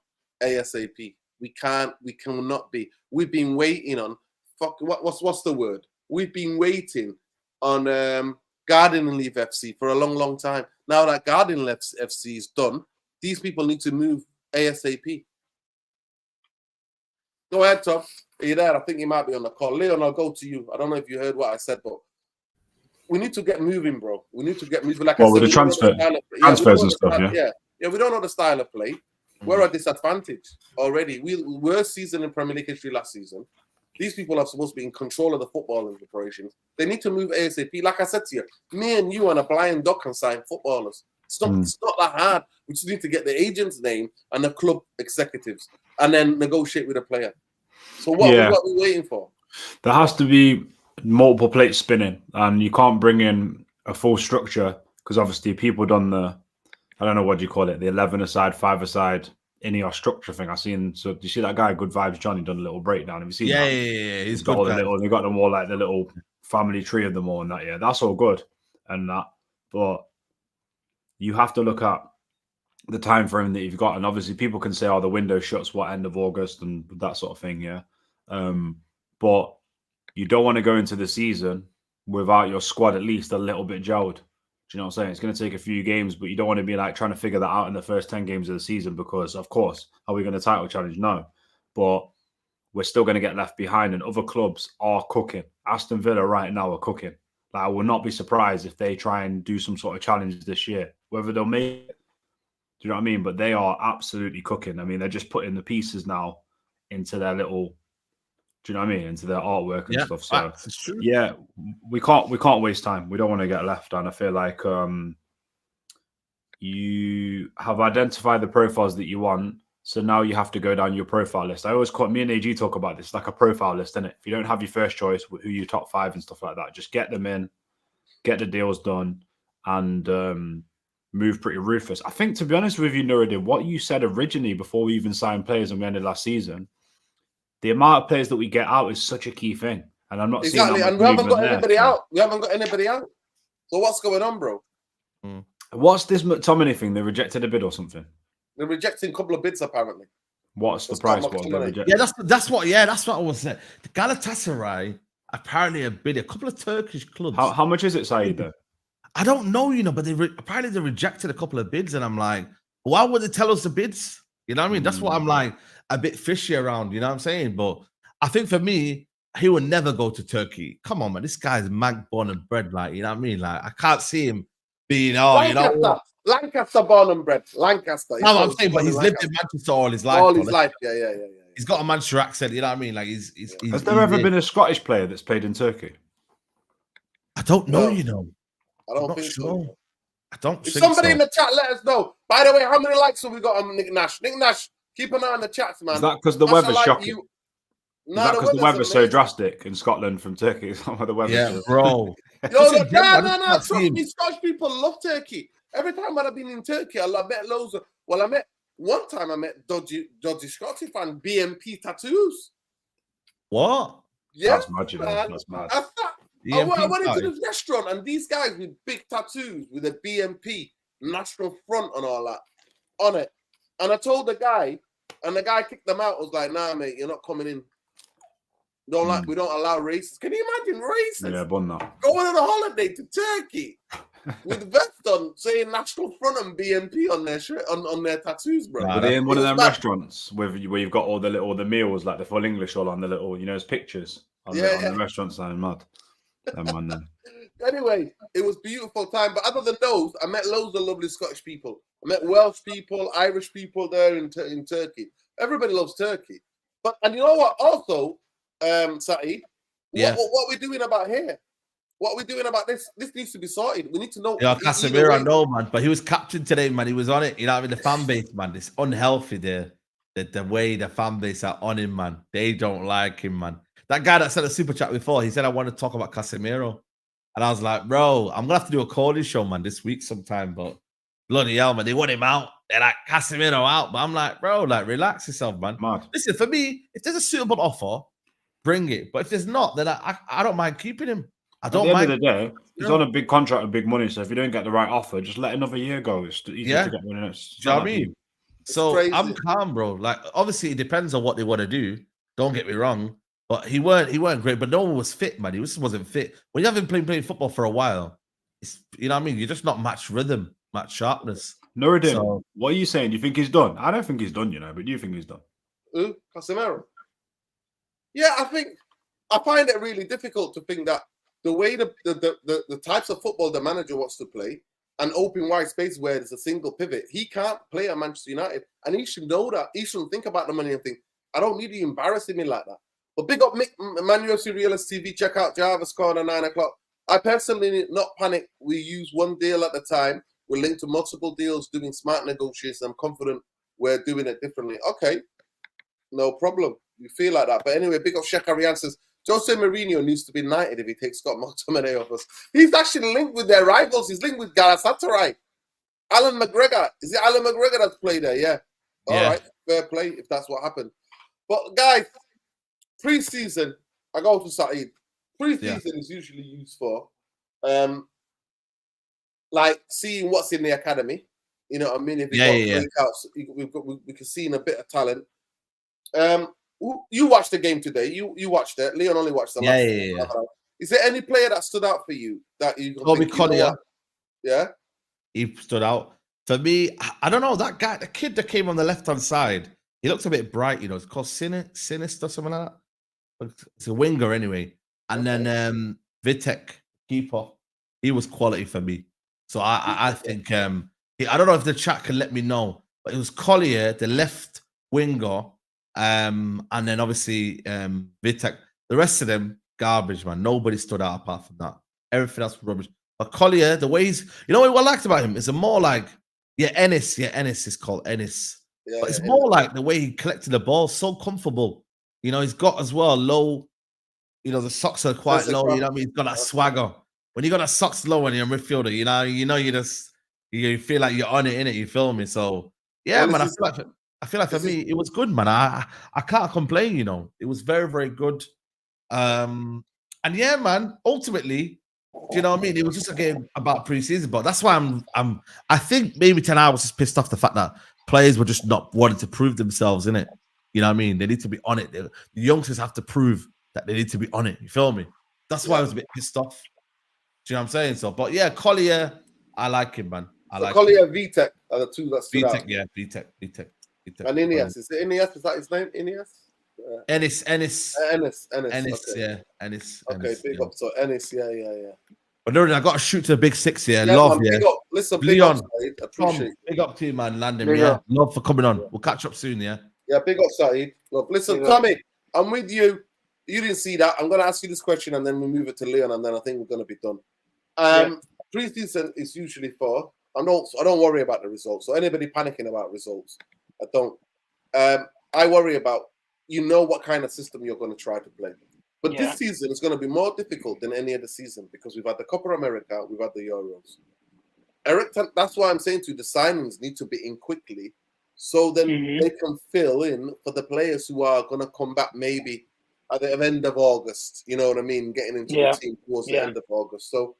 ASAP? We cannot be. We've been waiting on what's the word? We've been waiting on Garden Leaf FC for a long time. Now that Garden Leaf FC is done, these people need to move ASAP. Go ahead, Tom. Are you there? I think you might be on the call. Leon, I'll go to you. I don't know if you heard what I said, but we need to get moving, bro. We need to get moving. Like I said, with the transfers and stuff, yeah, we don't know the style of play. We're at disadvantage already. We were season in Premier League history last season. These people are supposed to be in control of the footballing operations. They need to move ASAP. Like I said to you, me and you and a blind dog can sign footballers. It's not that hard. We just need to get the agent's name and the club executives and then negotiate with a player. So what are we waiting for? There has to be multiple plates spinning, and you can't bring in a full structure because obviously people done the, I don't know what do you call it, the 11-a-side, 5-a-side Ineos structure thing. I've seen. So do you see that guy, Good Vibes Johnny, done a little breakdown? Have you seen that? Yeah. He's got all the little. They got them all like the little family tree of them all, and that. Yeah, that's all good and that. But you have to look at the time frame that you've got, and obviously people can say, "Oh, the window shuts end of August," and that sort of thing. Yeah, but you don't want to go into the season without your squad at least a little bit gelled. Do you know what I'm saying? It's going to take a few games, but you don't want to be like trying to figure that out in the first 10 games of the season because, of course, are we going to title challenge? No. But we're still going to get left behind, and other clubs are cooking. Aston Villa right now are cooking. Like, I will not be surprised if they try and do some sort of challenge this year. Whether they'll make it, do you know what I mean? But they are absolutely cooking. I mean, they're just putting the pieces now into their little, do you know what I mean? Into their artwork and stuff. So yeah, we can't waste time. We don't want to get left. And I feel like you have identified the profiles that you want. So now you have to go down your profile list. I always me and AG talk about this, like a profile list, isn't it? If you don't have your first choice, who your top 5 and stuff like that, just get them in, get the deals done, and move pretty ruthless. I think, to be honest with you, Nuruddin, what you said originally before we even signed players and we ended last season, the amount of players that we get out is such a key thing. And I'm not exactly, and we haven't got anybody out. We haven't got anybody out. So what's going on, bro? What's this McTominay thing? They rejected a bid or something? They're rejecting a couple of bids, apparently. What's the price? That's what I was saying. The Galatasaray apparently have bid a couple of Turkish clubs. How much is it, Saeed, though? I don't know, but apparently they rejected a couple of bids, and I'm like, why would they tell us the bids? You know what I mean? That's what I'm like a bit fishy around, you know what I'm saying? But I think for me, he would never go to Turkey. Come on, man. This guy's Mag born and bred, like, you know what I mean? Like, I can't see him being, Lancaster born and bred. Lancaster. No, I'm saying, but he's lived in Manchester all his life. All his life, yeah. He's got a Manchester accent, you know what I mean? Like, he's Has there ever been a Scottish player that's played in Turkey? I don't know, I don't think so. I don't think somebody in the chat let us know. By the way, how many likes have we got on Nick Nash? Nick Nash, keep an eye on the chats, man. Is that because the weather's shocking? Is that because the weather's so drastic in Scotland from Turkey? Is that why the weather's yeah, bro. No, trust me, Scottish people love Turkey. Every time I've been in Turkey, I met loads of, one time I met dodgy Scottish fan, BMP tattoos. What? Yeah, that's magic, man. That's mad. I went into this restaurant and these guys with big tattoos with a BMP national front and all that on it. And I told the guy, and the guy kicked them out. I was like, nah, mate, you're not coming in. We don't allow racists. Can you imagine racists? Yeah, bun that. Going on a holiday to Turkey with vest on saying national front and BMP on their shirt, on their tattoos, bro. Were they in one of them restaurants where you've got all the meals, like the full English all on the little, those pictures on the restaurant sign, mad. Anyway, it was beautiful time. But other than those, I met loads of lovely Scottish people. I met Welsh people, Irish people there in Turkey. Everybody loves Turkey. And you know what? Also, Saeed, what we're doing about here? What we're doing about this? This needs to be sorted. We need to know. Yeah, Casemiro, I know, man. But he was captured today, man. He was on it. You know what I mean? The fan base, man. It's unhealthy there. The way the fan base are on him, man. They don't like him, man. That guy that sent a super chat before, he said, I want to talk about Casemiro. And I was like, bro, I'm going to have to do a calling show, man, this week sometime. But bloody hell, man, they want him out. They're like, Casemiro out. But I'm like, bro, relax yourself, man. Mad. Listen, for me, if there's a suitable offer, bring it. But if there's not, then I don't mind keeping him. I don't mind. At the end of the day, he's on a big contract with big money. So if you don't get the right offer, just let another year go. It's easy to get one. Do you know what I mean? So I'm calm, bro. Like, obviously, it depends on what they want to do. Don't get me wrong, but he weren't great. But no one was fit, man. He just wasn't fit. When you haven't playing football for a while, it's, you know what I mean. You're just not match rhythm, match sharpness. Nuruddin, so, what are you saying? Do you think he's done? I don't think he's done, but do you think he's done? Who? Casemiro? Yeah, I find it really difficult to think that the way the types of football the manager wants to play, an open wide space where there's a single pivot, he can't play at Manchester United, and he should know that. He shouldn't think about the money and think, I don't need you embarrassing me like that. But big up Manuel Surrealist TV. Check out Jarvis Corner 9 o'clock. I personally not panic. We use one deal at a time. We're linked to multiple deals, doing smart negotiations. I'm confident we're doing it differently. Okay, no problem. You feel like that. But anyway, big up Sheikh Arian says, Jose Mourinho needs to be knighted if he takes Scott McTominay off us. He's actually linked with their rivals. He's linked with Galatasaray. Alan McGregor. Is it Alan McGregor that's played there? Yeah. All right. Fair play if that's what happened. But guys, pre-season, I go to Saeed. Pre-season is usually used for like seeing what's in the academy. You know what I mean? If we can see in a bit of talent. You watched the game today. You watched it. Leon only watched the last. Is there any player that stood out for you that you? Bobby Collier. Yeah, he stood out for me. I don't know that guy, the kid that came on the left-hand side. He looks a bit bright. It's called Sinister, something like that. It's a winger anyway. And then Vitek, keeper, he was quality for me. So I think I don't know if the chat can let me know, but it was Collier, the left winger. And then obviously Vitek. The rest of them, garbage, man. Nobody stood out apart from that. Everything else was rubbish. But Collier, the way he's, what I liked about him is a more like, Ennis is called Ennis. Yeah, but it's more like the way he collected the ball, so comfortable. He's got as well low, the socks are quite low, you know what I mean? He's got that swagger. When you got that socks low and you're a midfielder, you feel like you're on it, innit? You feel me? So yeah, man, I feel like for me, it was good, man. I can't complain, It was very, very good. And yeah, man, ultimately, do you know what I mean? It was just a game about pre-season, but that's why I think maybe 10 hours just pissed off the fact that players were just not wanting to prove themselves, innit? You know what I mean? They need to be on it. The youngsters have to prove that they need to be on it. You feel me? That's why I was a bit pissed off. Do you know what I'm saying? So, but yeah, Collier, I like him, man. Collier, Vitek are the two that stood out. Yeah, Vitek. And Ineos. Is it Ineos? Is that his name? Ineos? Ennis. Ennis. Okay. Yeah, Ennis. Okay, big up. So Ennis, yeah. But no, I got to shoot to the big six here. Love, man, big up. Listen, big Leon, up, Saeed. Appreciate it. Big up to you, man. Landon, yeah. Love for coming on. We'll catch up soon, yeah. Yeah, big up, Saeed. Look, listen, Tommy, I'm with you. You didn't see that. I'm going to ask you this question and then we move it to Leon and then I think we're going to be done. Preseason is usually for, I don't worry about the results. So anybody panicking about results, I don't. I worry about, what kind of system you're going to try to play. But this season is going to be more difficult than any other season because we've had the Copa America, we've had the Euros. Eric, that's why I'm saying to you, the signings need to be in quickly so then they can fill in for the players who are going to come back maybe at the end of August. You know what I mean? Getting into the team towards the end of August. So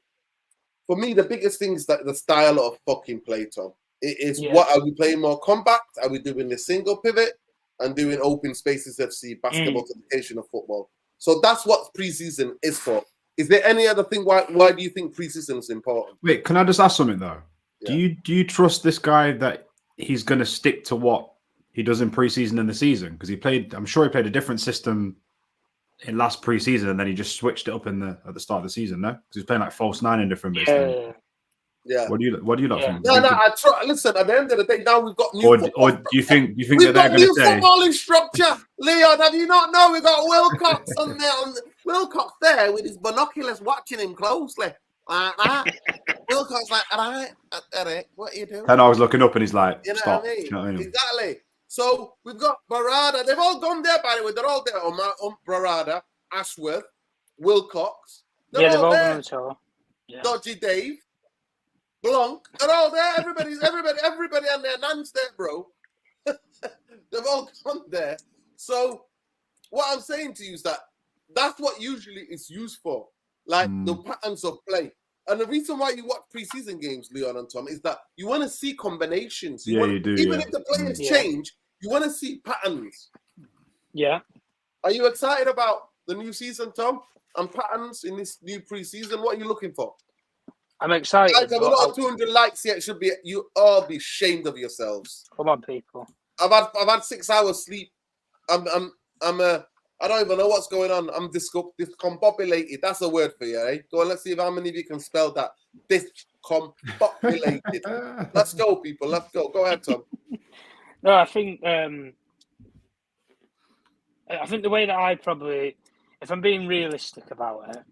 for me, the biggest thing is that the style of fucking play, Tom. It is what are we playing more compact? Are we doing the single pivot and doing open spaces FC basketball education of football? So that's what preseason is for. Is there any other thing? Why do you think preseason is important? Wait, can I just ask something though? Yeah. Do you trust this guy that he's going to stick to what he does in preseason in the season? Because I'm sure he played a different system in last preseason, and then he just switched it up at the start of the season. No, because he's playing like false nine in different bits. Yeah. What do you not think? No, listen, at the end of the day, now we've got new or do you think that they're going to say footballing structure? Leon, have you not known we've got Wilcox on there? Wilcox there with his binoculars watching him closely. Like that. Wilcox like, all right, Eric, what are you doing? And I was looking up and he's like, you know stop. What I mean? You know what I mean? Exactly. So we've got Barada. They've all gone there, by the way. They're all there. Barada, Ashworth, Wilcox. They're all there. Dodgy Dave. Blanc, they're all there. Everybody on their nan's there, bro. They've all gone there. So what I'm saying to you is that that's what usually it's used for. Like the patterns of play. And the reason why you watch preseason games, Leon and Tom, is that you want to see combinations. You do. Even if the players change, you want to see patterns. Yeah. Are you excited about the new season, Tom? And patterns in this new preseason? What are you looking for? I'm excited. Guys, have we not 200 likes yet? Should be you all be ashamed of yourselves. Come on, people. I've had 6 hours sleep. I don't even know what's going on. I'm discombobulated. That's a word for you, eh? Go on, let's see how many of you can spell that. Discombobulated. Let's go, people. Let's go. Go ahead, Tom. No, I think the way that I probably, if I'm being realistic about it,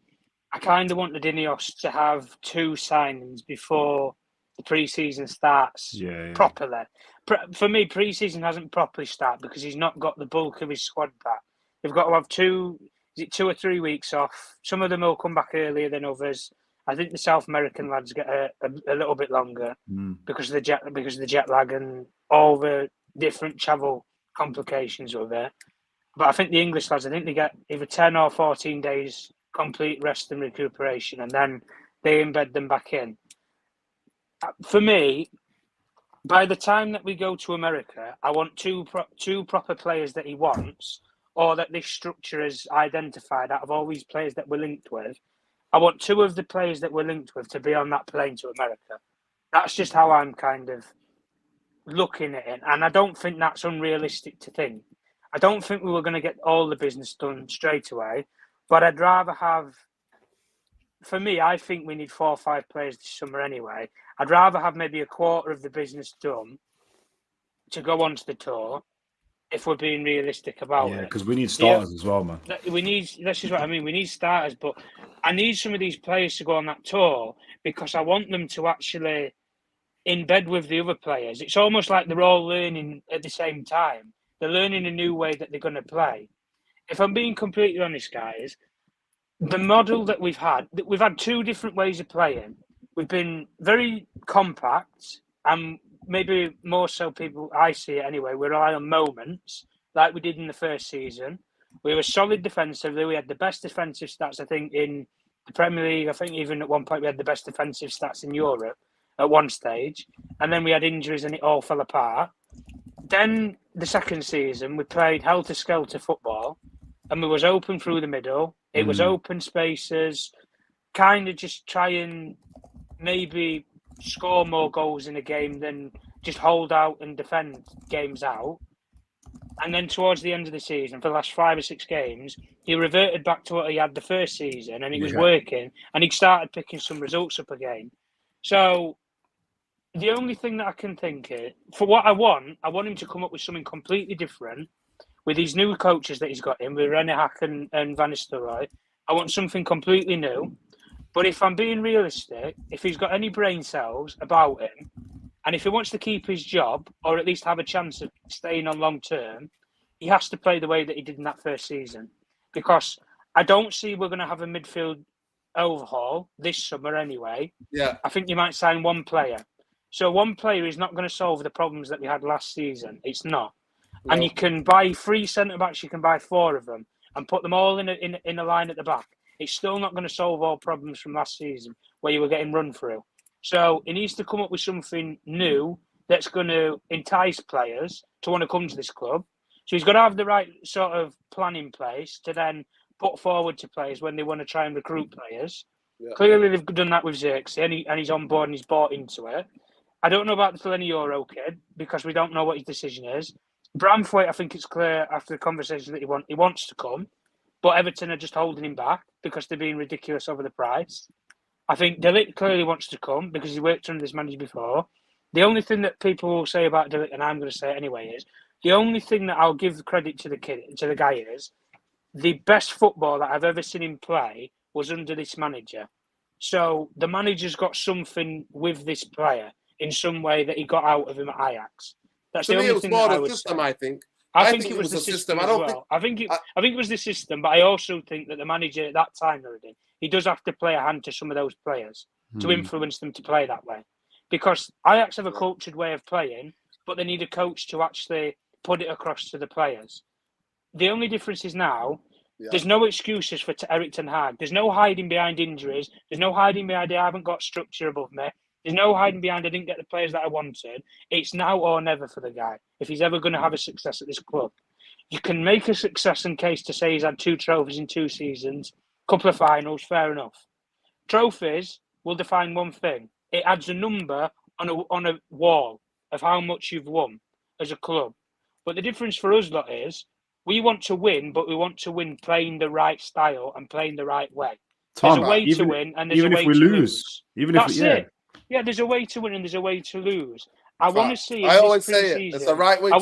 I kind of wanted Ineos to have 2 signings before the preseason starts properly. For me, preseason hasn't properly started because he's not got the bulk of his squad back. They've got to have 2 or 3 weeks off. Some of them will come back earlier than others. I think the South American lads get a little bit longer because of the jet lag and all the different travel complications with it. But I think the English lads, I think they get either 10 or 14 days complete rest and recuperation, and then they embed them back in. For me, by the time that we go to America, I want two proper players that he wants, or that this structure has identified out of all these players that we're linked with. I want 2 of the players that we're linked with to be on that plane to America. That's just how I'm kind of looking at it. And I don't think that's unrealistic to think. I don't think we were going to get all the business done straight away, but I'd rather have, for me, I think we need 4 or 5 players this summer anyway. I'd rather have maybe a quarter of the business done to go on to the tour, if we're being realistic about it. Yeah, because we need starters as well, man. This is what I mean. We need starters, but I need some of these players to go on that tour because I want them to actually embed with the other players. It's almost like they're all learning at the same time. They're learning a new way that they're going to play. If I'm being completely honest, guys, the model that we've had 2 different ways of playing. We've been very compact and maybe more so people, I see it anyway, we rely on moments like we did in the first season. We were solid defensively. We had the best defensive stats, I think, in the Premier League. I think even at one point we had the best defensive stats in Europe at one stage. And then we had injuries and it all fell apart. Then the second season, we played helter-skelter football and we was open through the middle. It was open spaces, kind of just try and maybe score more goals in a game than just hold out and defend games out. And then towards the end of the season, for the last 5 or 6 games, he reverted back to what he had the first season and he was working and he started picking some results up again. So the only thing that I can think is, for what I want him to come up with something completely different with these new coaches that he's got in, with René Hack and Van Nistelrooy. I want something completely new. But if I'm being realistic, if he's got any brain cells about him, and if he wants to keep his job, or at least have a chance of staying on long term, he has to play the way that he did in that first season. Because I don't see we're going to have a midfield overhaul this summer anyway. Yeah. I think you might sign 1 player. So 1 player is not going to solve the problems that we had last season. It's not. No. And you can buy 3 centre-backs, you can buy 4 of them, and put them all in a line at the back. It's still not going to solve all problems from last season where you were getting run through. So he needs to come up with something new that's going to entice players to want to come to this club. So he's got to have the right sort of plan in place to then put forward to players when they want to try and recruit players. Yeah. Clearly, they've done that with Xerxes, and he's on board and he's bought into it. I don't know about the Yoro kid because we don't know what his decision is. Bramthwaite, I think it's clear after the conversation that he wants to come. But Everton are just holding him back because they're being ridiculous over the price. I think De Ligt clearly wants to come because he worked under this manager before. The only thing that people will say about De Ligt, and I'm going to say it anyway, is the only thing that I'll give credit to the guy is the best football that I've ever seen him play was under this manager. So the manager's got something with this player in some way that he got out of him at Ajax. That's the only thing that I would say. I think. I think it was the system as well. I think it was the system, but I also think that the manager at that time, he does have to play a hand to some of those players to influence them to play that way. Because Ajax have a cultured way of playing, but they need a coach to actually put it across to the players. The only difference is now There's no excuses for Eric Ten Hag. There's no hiding behind injuries. There's no hiding behind I haven't got structure above me. There's no hiding behind I didn't get the players that I wanted. It's now or never for the guy if he's ever going to have a success at this club. You can make a success in case to say he's had 2 trophies in 2 seasons, couple of finals, fair enough. Trophies will define one thing. It adds a number on a wall of how much you've won as a club. But the difference for us lot is we want to win, but we want to win playing the right style and playing the right way. There's a way to win and there's a way to lose. That's it. Yeah, there's a way to win and there's a way to lose. I want to see. I always say it. It's the right way to lose.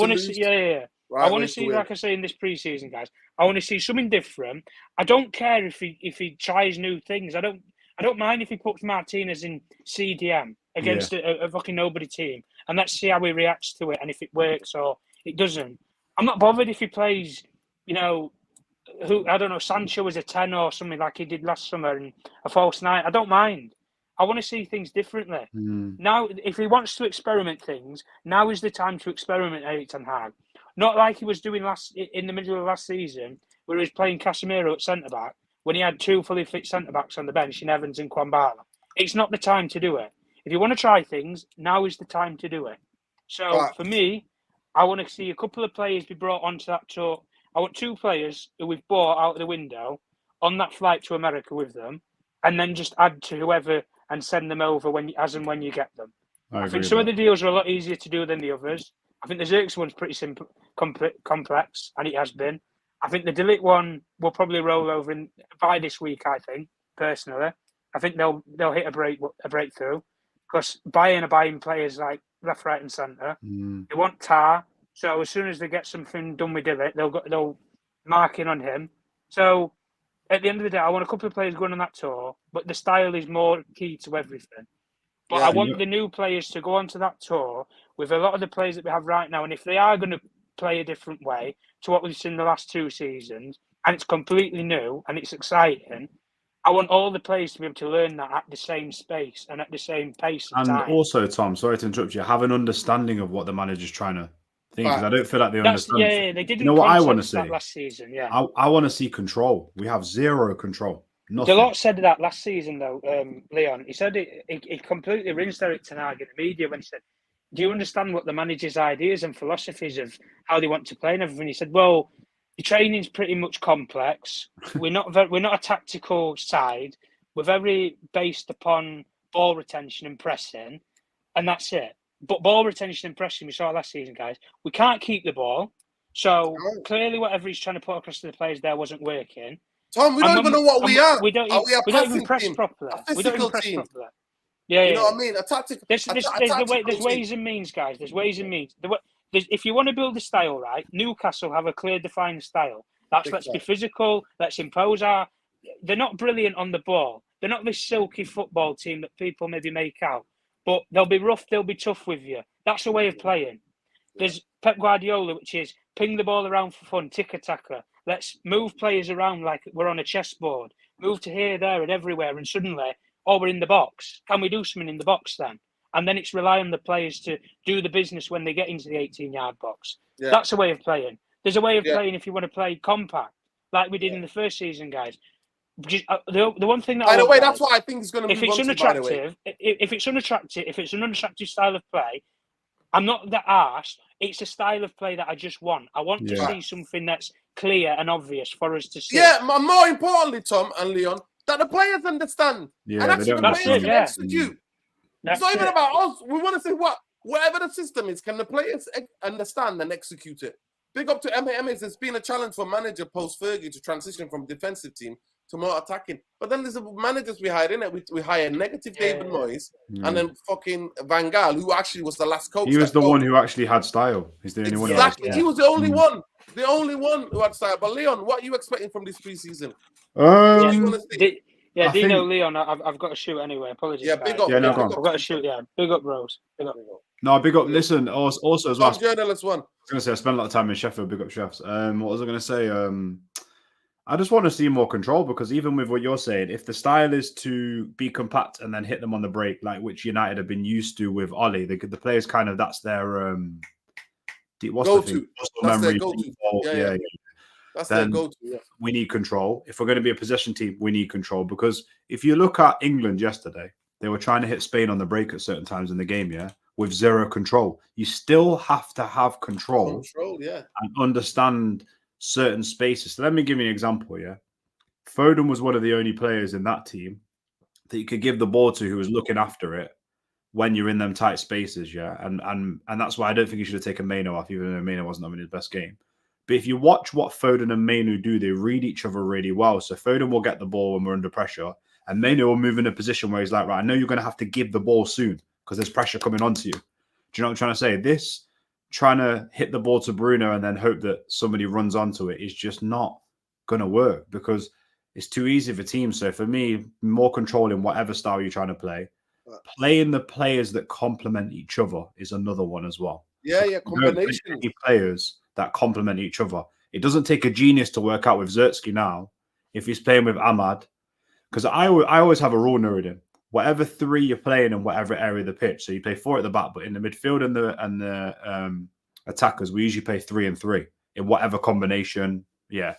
I want to see, like I say, in this preseason, guys. I want to see something different. I don't care if he tries new things. I don't mind if he puts Martinez in CDM against a fucking nobody team, and let's see how he reacts to it and if it works or it doesn't. I'm not bothered if he plays, Sancho as a 10 or something like he did last summer and a false 9. I don't mind. I want to see things differently. Now, if he wants to experiment things, now is the time to experiment, Eric Ten Hag. Not like he was doing in the middle of last season, where he was playing Casemiro at centre-back, when he had 2 fully fit centre-backs on the bench in Evans and Kwambala. It's not the time to do it. If you want to try things, now is the time to do it. So, for me, I want to see a couple of players be brought onto that tour. I want 2 players who we've bought out of the window on that flight to America with them, and then just add to whoever and send them over as and when you get them. I think some of the deals are a lot easier to do than the others. I think the Xerxes one's pretty simple, complex, and it has been. I think the De Ligt one will probably roll over by this week, I think, personally. I think they'll hit a breakthrough because Bayern are buying players like left, right and centre. They want Tar. So as soon as they get something done with De Ligt, they'll mark in on him. So at the end of the day, I want a couple of players going on that tour, but the style is more key to everything. But I want the new players to go onto that tour with a lot of the players that we have right now. And if they are going to play a different way to what we've seen in the last 2 seasons, and it's completely new and it's exciting, I want all the players to be able to learn that at the same space and at the same pace of time. And also, Tom, sorry to interrupt you, have an understanding of what the manager's trying to think, because I don't feel like they understand. Yeah, they didn't. You know what I want to see last season. Yeah, I want to see control. We have 0 control. Nothing. Delort said that last season, though. Leon, he said he completely rinsed Eric Ten Hag in the media when he said, "Do you understand what the manager's ideas and philosophies of how they want to play and everything?" He said, "Well, the training's pretty much complex. We're not a tactical side. We're very based upon ball retention and pressing, and that's it. But ball retention and pressing, we saw last season, guys. We can't keep the ball. So clearly, whatever he's trying to put across to the players there wasn't working." Tom, we don't even know what we are. We don't even press properly. We don't even press properly. Yeah, you know what I mean? A tactical. There's ways and means, guys. There's ways and means. If you want to build a style, right? Newcastle have a clear, defined style. Let's be physical. Let's impose our. They're not brilliant on the ball. They're not this silky football team that people maybe make out. But they'll be rough. They'll be tough with you. That's a way of playing. There's Pep Guardiola, which is ping the ball around for fun, tick-a-tacker. Let's move players around like we're on a chessboard. Move to here, there, and everywhere, and suddenly, we're in the box. Can we do something in the box then? And then it's rely on the players to do the business when they get into the 18-yard box. Yeah. That's a way of playing. There's a way of playing if you want to play compact, like we did in the first season, guys. Just, the one thing that by the way, that's what I think is going to be. If it's an unattractive style of play, I'm not that arse. It's a style of play that I just want. I want to see something that's clear and obvious for us to see. Yeah, more importantly, Tom and Leon, that the players understand. Yeah, and actually the players can execute. It's not even about us. We want to say whatever the system is, can the players understand and execute it? Big up to Emirates. It's been a challenge for manager post-Fergie to transition from defensive team to more attacking. But then there's the managers we hired in it. We hired negative David Moyes and then fucking Van Gaal, who actually was the last coach. He was the one who actually had style. He's the only one. Exactly. He was the only one. The only one who had style. But Leon, what are you expecting from this preseason? Dino, Leon, I've got to shoot anyway. Apologies. Yeah, big up. Yeah, no, I've got to shoot. Yeah, big up, Rose. Big up. No, big up. Listen, also as well. Journalist one. I was going to say I spent a lot of time in Sheffield. Big up chefs. What was I going to say? I just want to see more control, because even with what you're saying, if the style is to be compact and then hit them on the break, like which United have been used to with Ollie, the players kind of that's their go-to. memory. Yeah. That's their then go-to. Yeah. we need control. If we're going to be a possession team, we need control. Because if you look at England yesterday, they were trying to hit Spain on the break at certain times in the game, with zero control. You still have to have control, and understand certain spaces. So let me give you an example, Foden was one of the only players in that team that you could give the ball to who was looking after it when you're in them tight spaces, and that's why I don't think you should have taken Maino off, even though Maino wasn't having his best game. But if you watch what Foden and Maino do, they read each other really well. So Foden will get the ball when we're under pressure, and Maino will move in a position where he's like, right, I know you're going to have to give the ball soon because there's pressure coming onto you. Do you know what I'm trying to say? This trying to hit the ball to Bruno and then hope that somebody runs onto it is just not going to work, because it's too easy for teams. So for me, more control in whatever style you're trying to play. Playing the players that complement each other is another one as well. Combination. Players that complement each other. It doesn't take a genius to work out with Zertsky now if he's playing with Ahmad, because I always have a rule, Nuruddin. Whatever three you're playing in whatever area of the pitch, so you play 4 at the back, but in the midfield and the attackers, we usually play 3 and 3 in whatever combination. Yeah.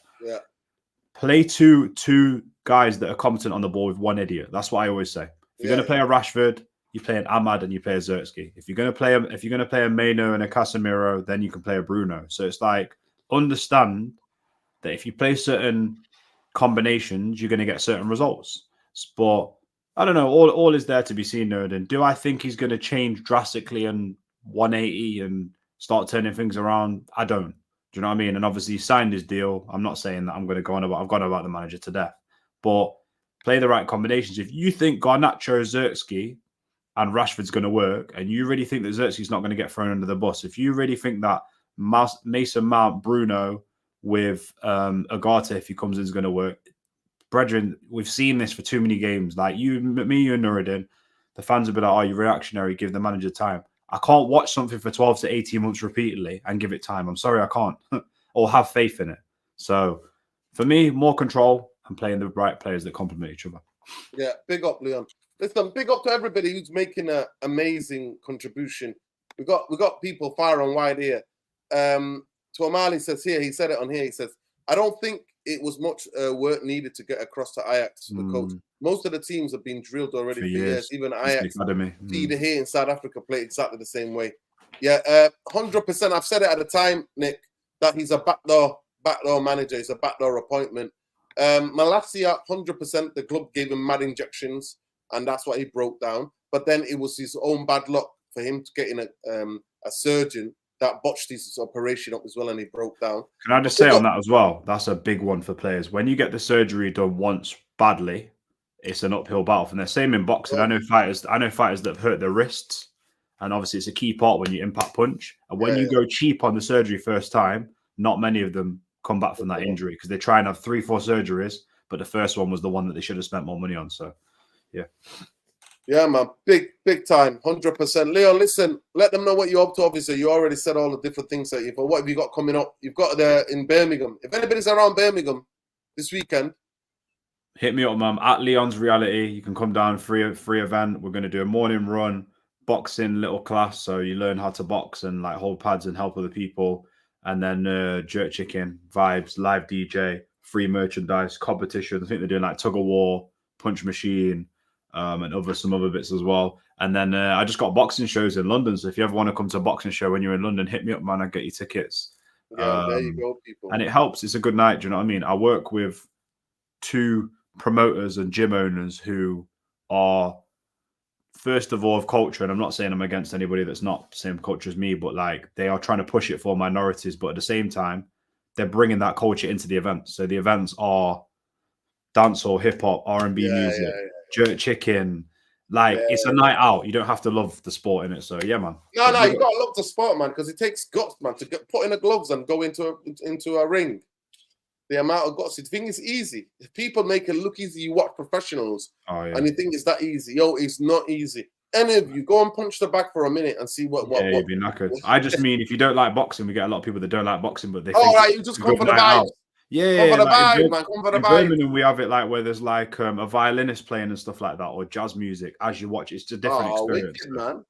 Play two guys that are competent on the ball with one idiot. That's what I always say. If you're going to play a Rashford, you play an Ahmad and you play a Zertsky. If you're going to play a Maino and a Casemiro, then you can play a Bruno. So it's like, understand that if you play certain combinations, you're going to get certain results. But I don't know. All is there to be seen, Nerdin. Do I think he's going to change drastically and 180 and start turning things around? I don't. Do you know what I mean? And obviously he signed his deal. I'm not saying that I'm going to go on about. I've gone about the manager to death, but play the right combinations. If you think Garnacho, Zertsky, and Rashford's going to work, and you really think that Zertsky's not going to get thrown under the bus, if you really think that Mason Mount, Bruno with Agate, if he comes in, is going to work, brethren, we've seen this for too many games. Like you and Nuruddin, the fans will be like, "Oh, you're reactionary. Give the manager time." I can't watch something for 12 to 18 months repeatedly and give it time. I'm sorry, I can't, or have faith in it. So for me, more control and playing the right players that complement each other. Yeah, big up, Leon. Listen, big up to everybody who's making an amazing contribution. We got people far and wide here. To Amali says here, he said it on here. He says, I don't think it was much work needed to get across to Ajax. The coach. Most of the teams have been drilled already for years. Even Ajax, Feeder here in South Africa play exactly the same way. Yeah, 100%. I've said it at the time, Nick, that he's a backdoor manager. He's a backdoor appointment. Malacia, 100%. The club gave him mad injections, and that's why he broke down. But then it was his own bad luck for him to get in a surgeon that botched his operation up as well, and he broke down. Can I just say on that as well? That's a big one for players. When you get the surgery done once badly, it's an uphill battle from there. Same in boxing. I know fighters that have hurt their wrists, and obviously it's a key part when you impact punch. And when you go cheap on the surgery first time, not many of them come back from that injury because they try and have 3-4 surgeries, but the first one was the one that they should have spent more money on. So, yeah. Yeah, man. Big time. 100%. Leon, listen, let them know what you're up to. Obviously, you already said all the different things that but what have you got coming up? You've got in Birmingham. If anybody's around Birmingham this weekend, hit me up, man. At Leon's Reality. You can come down, free event. We're going to do a morning run, boxing little class. So you learn how to box and like hold pads and help other people. And then jerk chicken, vibes, live DJ, free merchandise, competition. I think they're doing like tug of war, punch machine, and some other bits as well. And then I just got boxing shows in London. So if you ever want to come to a boxing show when you're in London, hit me up, man. I'll get you tickets. Yeah, there you go, people. And it helps. It's a good night. Do you know what I mean? I work with 2 promoters and gym owners who are, first of all, of culture. And I'm not saying I'm against anybody that's not the same culture as me, but like they are trying to push it for minorities. But at the same time, they're bringing that culture into the event. So the events are dancehall, hip hop, R&B music, jerk chicken. Like it's a night out. You don't have to love the sport in it. So yeah, man. No, you gotta love the sport, man, because it takes guts, man, to put in the gloves and go into a ring. The amount of guts. You think it's easy. If people make it look easy, you watch professionals, and you think it's that easy. Yo, it's not easy. Any of you go and punch the bag for a minute and see what. You'd be knackered. I just mean if you don't like boxing, we get a lot of people that don't like boxing, but they. All right, you just come for the vibes. Yeah, come for the vibe, man. Come for the vibe. In Birmingham, we have it like where there's like a violinist playing and stuff like that, or jazz music as you watch. It's a different experience, wicked, man.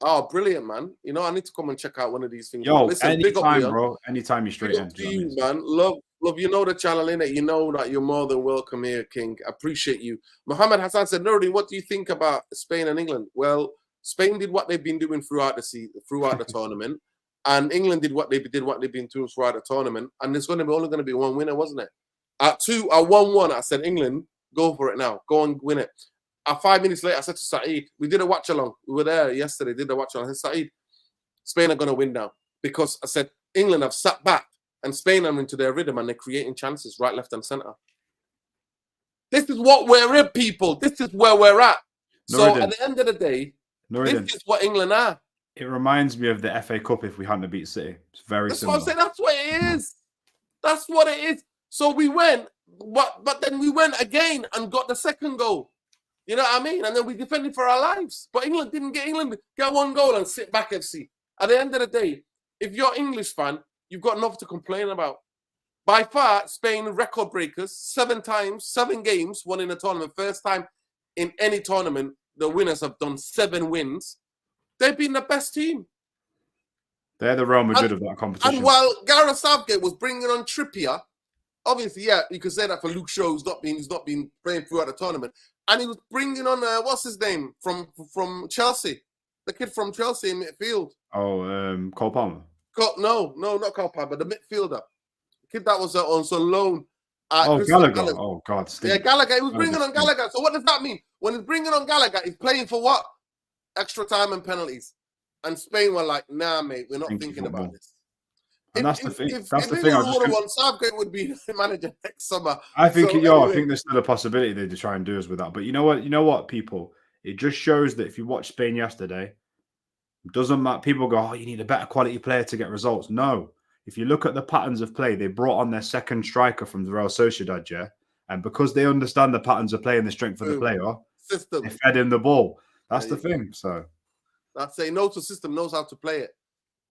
Oh, brilliant, man. You know, I need to come and check out one of these things. Yo, listen, big up, anytime, Leon. bro. Anytime you're straight in. To you, man. Love, you know the channel, innit? You know that you're more than welcome here, King. I appreciate you. Mohammed Hassan said, Nuruddin, what do you think about Spain and England? Well, Spain did what they've been doing throughout the tournament, and England did what they've been doing throughout the tournament, and there's only going to be one winner, wasn't it? At 1-1, I said, England, go for it now. Go and win it. 5 minutes later, I said to Saeed, we did a watch along. We were there yesterday, did a watch along. I said, Saeed, Spain are going to win now. Because I said, England have sat back and Spain are into their rhythm and they're creating chances right, left, and centre. This is what we're in, people. This is where we're at. So at the end of the day, this is what England are. It reminds me of the FA Cup if we hadn't beat City. It's very similar. What I'm saying. That's what it is. That's what it is. So we went, but then we went again and got the second goal. You know what I mean? And then we defended for our lives. But England didn't get one goal and sit back, FC. At the end of the day, if you're English fan, you've got nothing to complain about. By far, Spain record breakers, 7 times, 7 games won in a tournament. First time in any tournament, the winners have done 7 wins. They've been the best team. They're the Real Madrid of that competition. And while Gareth Southgate was bringing on Trippier, obviously, yeah, you could say that for Luke Shaw, who's not been playing throughout the tournament. And he was bringing on, what's his name, from Chelsea. The kid from Chelsea in midfield. Oh, Cole Palmer. No, not Cole Palmer, the midfielder. The kid that was on loan. Gallagher. Oh, God. Steve. Yeah, Gallagher. He was bringing on Gallagher. So what does that mean? When he's bringing on Gallagher, he's playing for what? Extra time and penalties. And Spain were like, nah, mate, we're not thinking about this. And that's the thing. That's the thing. Southgate would be manager next summer. I think, I think there's still a possibility they try and do us with that. But you know what, people? It just shows that if you watch Spain yesterday, it doesn't matter. People go, oh, you need a better quality player to get results. No. If you look at the patterns of play, they brought on their second striker from the Real Sociedad, yeah? And because they understand the patterns of play and the strength of the player, they fed him the ball. That's the thing. So that's a no to system, knows how to play it.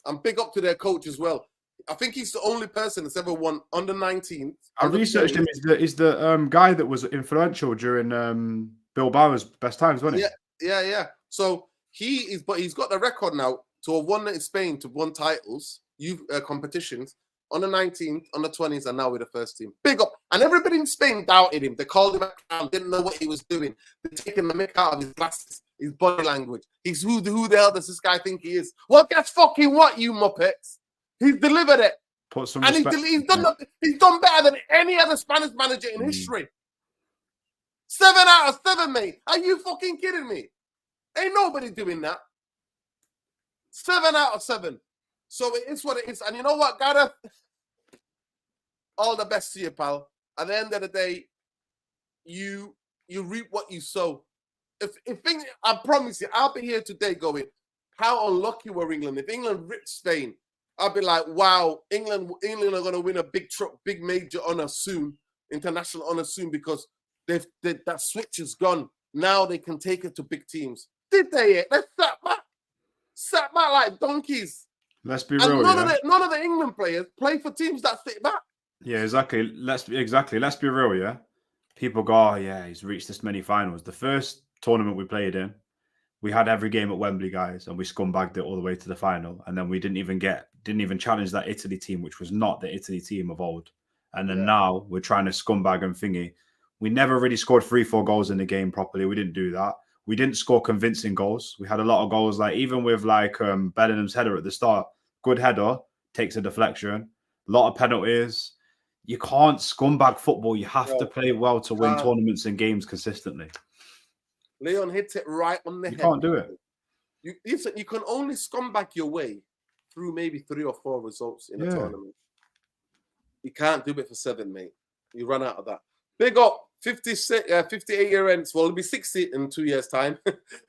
I'm big up to their coach as well. I think he's the only person that's ever won under 19. I researched him. He's the guy that was influential during Bilbao's best times, wasn't he? Yeah. So he's got the record now to have won in Spain, to won titles, competitions, on the 19th, on the 20s, and now with the first team. Big up. And everybody in Spain doubted him. They called him a clown, didn't know what he was doing. They're taking the mick out of his glasses, his body language. He's who the hell does this guy think he is? Well, guess fucking what, you muppets? He's delivered it. Put some and he's done better than any other Spanish manager in history. 7 out of 7, mate. Are you fucking kidding me? Ain't nobody doing that. 7 out of 7. So it is what it is. And you know what, Gareth? All the best to you, pal. At the end of the day, you reap what you sow. If things, I promise you, I'll be here today going, how unlucky were England? If England ripped Spain, I'll be like, wow, England are going to win a big major honor soon, international honor soon, because that switch is gone. Now they can take it to big teams. Did they? Let's sat back like donkeys. Let's be real. None of the England players play for teams that sit back. Yeah, exactly. Let's be real. Yeah, people go, oh yeah, he's reached this many finals. The first tournament we played in, we had every game at Wembley, guys, and we scumbagged it all the way to the final. And then we didn't even challenge that Italy team, which was not the Italy team of old. And then now we're trying to scumbag and thingy. We never really scored 3-4 goals in the game properly. We didn't do that. We didn't score convincing goals. We had a lot of goals, like even with Bellingham's header at the start. Good header, takes a deflection. A lot of penalties. You can't scumbag football. You have to play well to win tournaments and games consistently. Leon hits it right on the head. You can't do it. You can only scumbag your way through maybe 3 or 4 results in a tournament. You can't do it for 7, mate. You run out of that. Big up 58 year ends. Well, it'll be 60 in 2 years' time.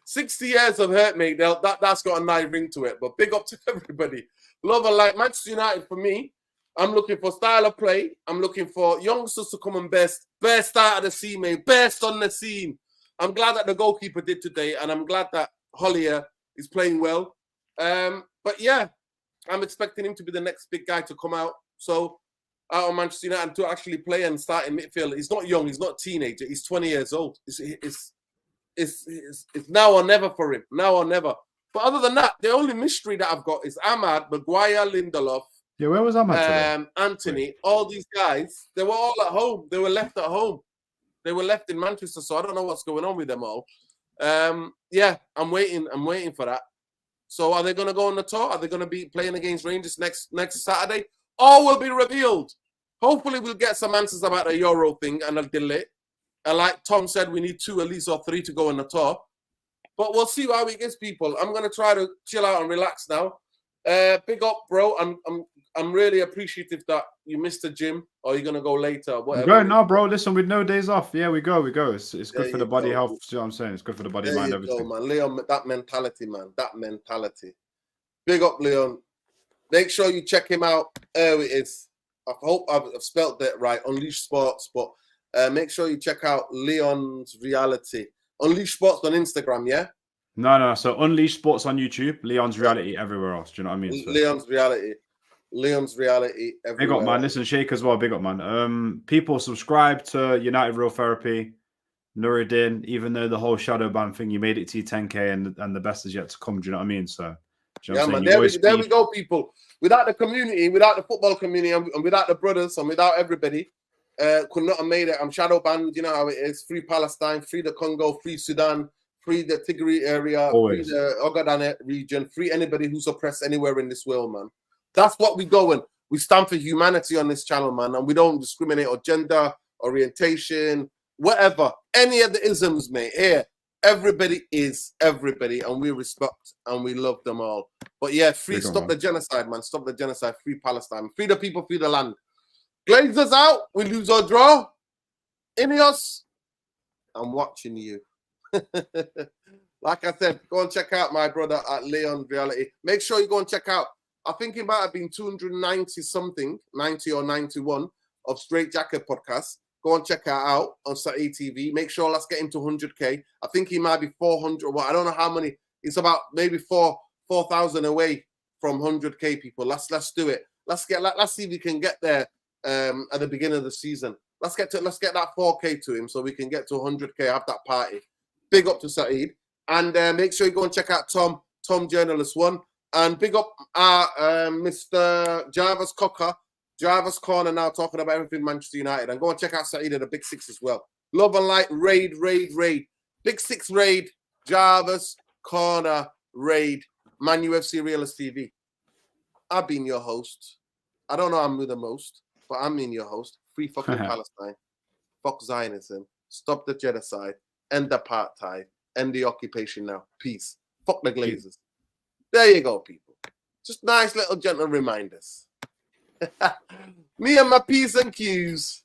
60 years of hurt, mate. That's got a nice ring to it. But big up to everybody. Love and like Manchester United for me. I'm looking for style of play. I'm looking for youngsters to come and best start of the scene, mate. Best on the scene. I'm glad that the goalkeeper did today, and I'm glad that Hollier is playing well. But yeah, I'm expecting him to be the next big guy to come out. So out of Manchester United to actually play and start in midfield. He's not young. He's not a teenager. He's 20 years old. It's now or never for him. Now or never. But other than that, the only mystery that I've got is Ahmad, Maguire, Lindelof. Yeah, where was Ahmad today? Anthony, all these guys, they were all at home. They were left at home. They were left in Manchester, so I don't know what's going on with them all. Yeah, I'm waiting. I'm waiting for that. So are they going to go on the tour? Are they going to be playing against Rangers next Saturday? All will be revealed. Hopefully we'll get some answers about the Yoro thing and a delay. And like Tom said, we need 2 at least or 3 to go on the tour. But we'll see how it gets, people. I'm going to try to chill out and relax now. Big up, bro. I'm really appreciative that you missed the gym, or you're gonna go later. Whatever. Go now, bro. Listen, with no days off, yeah, we go. It's good for the body health. See what I'm saying? It's good for the body, mind, everything. Man. Leon, that mentality, man. That mentality. Big up, Leon. Make sure you check him out. There it is. I hope I've spelt that right. Unleash Sports, but make sure you check out Leon's Reality. Unleash Sports on Instagram, yeah. No. So Unleash Sports on YouTube. Leon's Reality everywhere else. Do you know what I mean? So. Leon's Reality everywhere. Big up, man. Listen, Shake as well. Big up, man. People subscribe to United Real Therapy. Nuruddin, even though the whole shadow ban thing, you made it to 10K and the best is yet to come. Do you know what I mean? So, you know yeah, man. There we go, people. Without the community, without the football community, and without the brothers, and without everybody, could not have made it. I'm shadow banned. You know how it is. Free Palestine, free the Congo, free Sudan, free the Tigray area, Always. Free the Ogaden region, free anybody who's oppressed anywhere in this world, man. That's what we going. We stand for humanity on this channel, man, and we don't discriminate on gender, orientation, whatever. Any of the isms, mate. Here, everybody is everybody, and we respect and we love them all. But yeah, stop the genocide, man. Stop the genocide. Free Palestine. Free the people, free the land. Glazers out. We lose or draw. Ineos, I'm watching you. Like I said, go and check out my brother at Leon Reality. Make sure you go and check out. I think it might have been 290 something, 90 or 91 of Straight Jacket podcast. Go and check it out on Saeed TV. Make sure let's get him to 100K. I think he might be 400. Well, I don't know how many. It's about maybe 4,000 away from 100K people. Let's do it. Let's see if we can get there at the beginning of the season. Let's get that 4K to him so we can get to 100K. Have that party. Big up to Saeed, and make sure you go and check out Tom Journalist 1. And big up Mr. Jarvis Cocker, Jarvis Corner now talking about everything Manchester United. And go and check out Saeed at the Big Six as well. Love and light, raid. Big Six raid, Jarvis Corner raid, Man UFC Realist TV. I've been your host. I don't know I'm the most, but I'm in your host. Free fucking Palestine. Fuck Zionism. Stop the genocide. End the apartheid. End the occupation now. Peace. Fuck the Glazers. There you go, people. Just nice little gentle reminders. Me and my P's and Q's.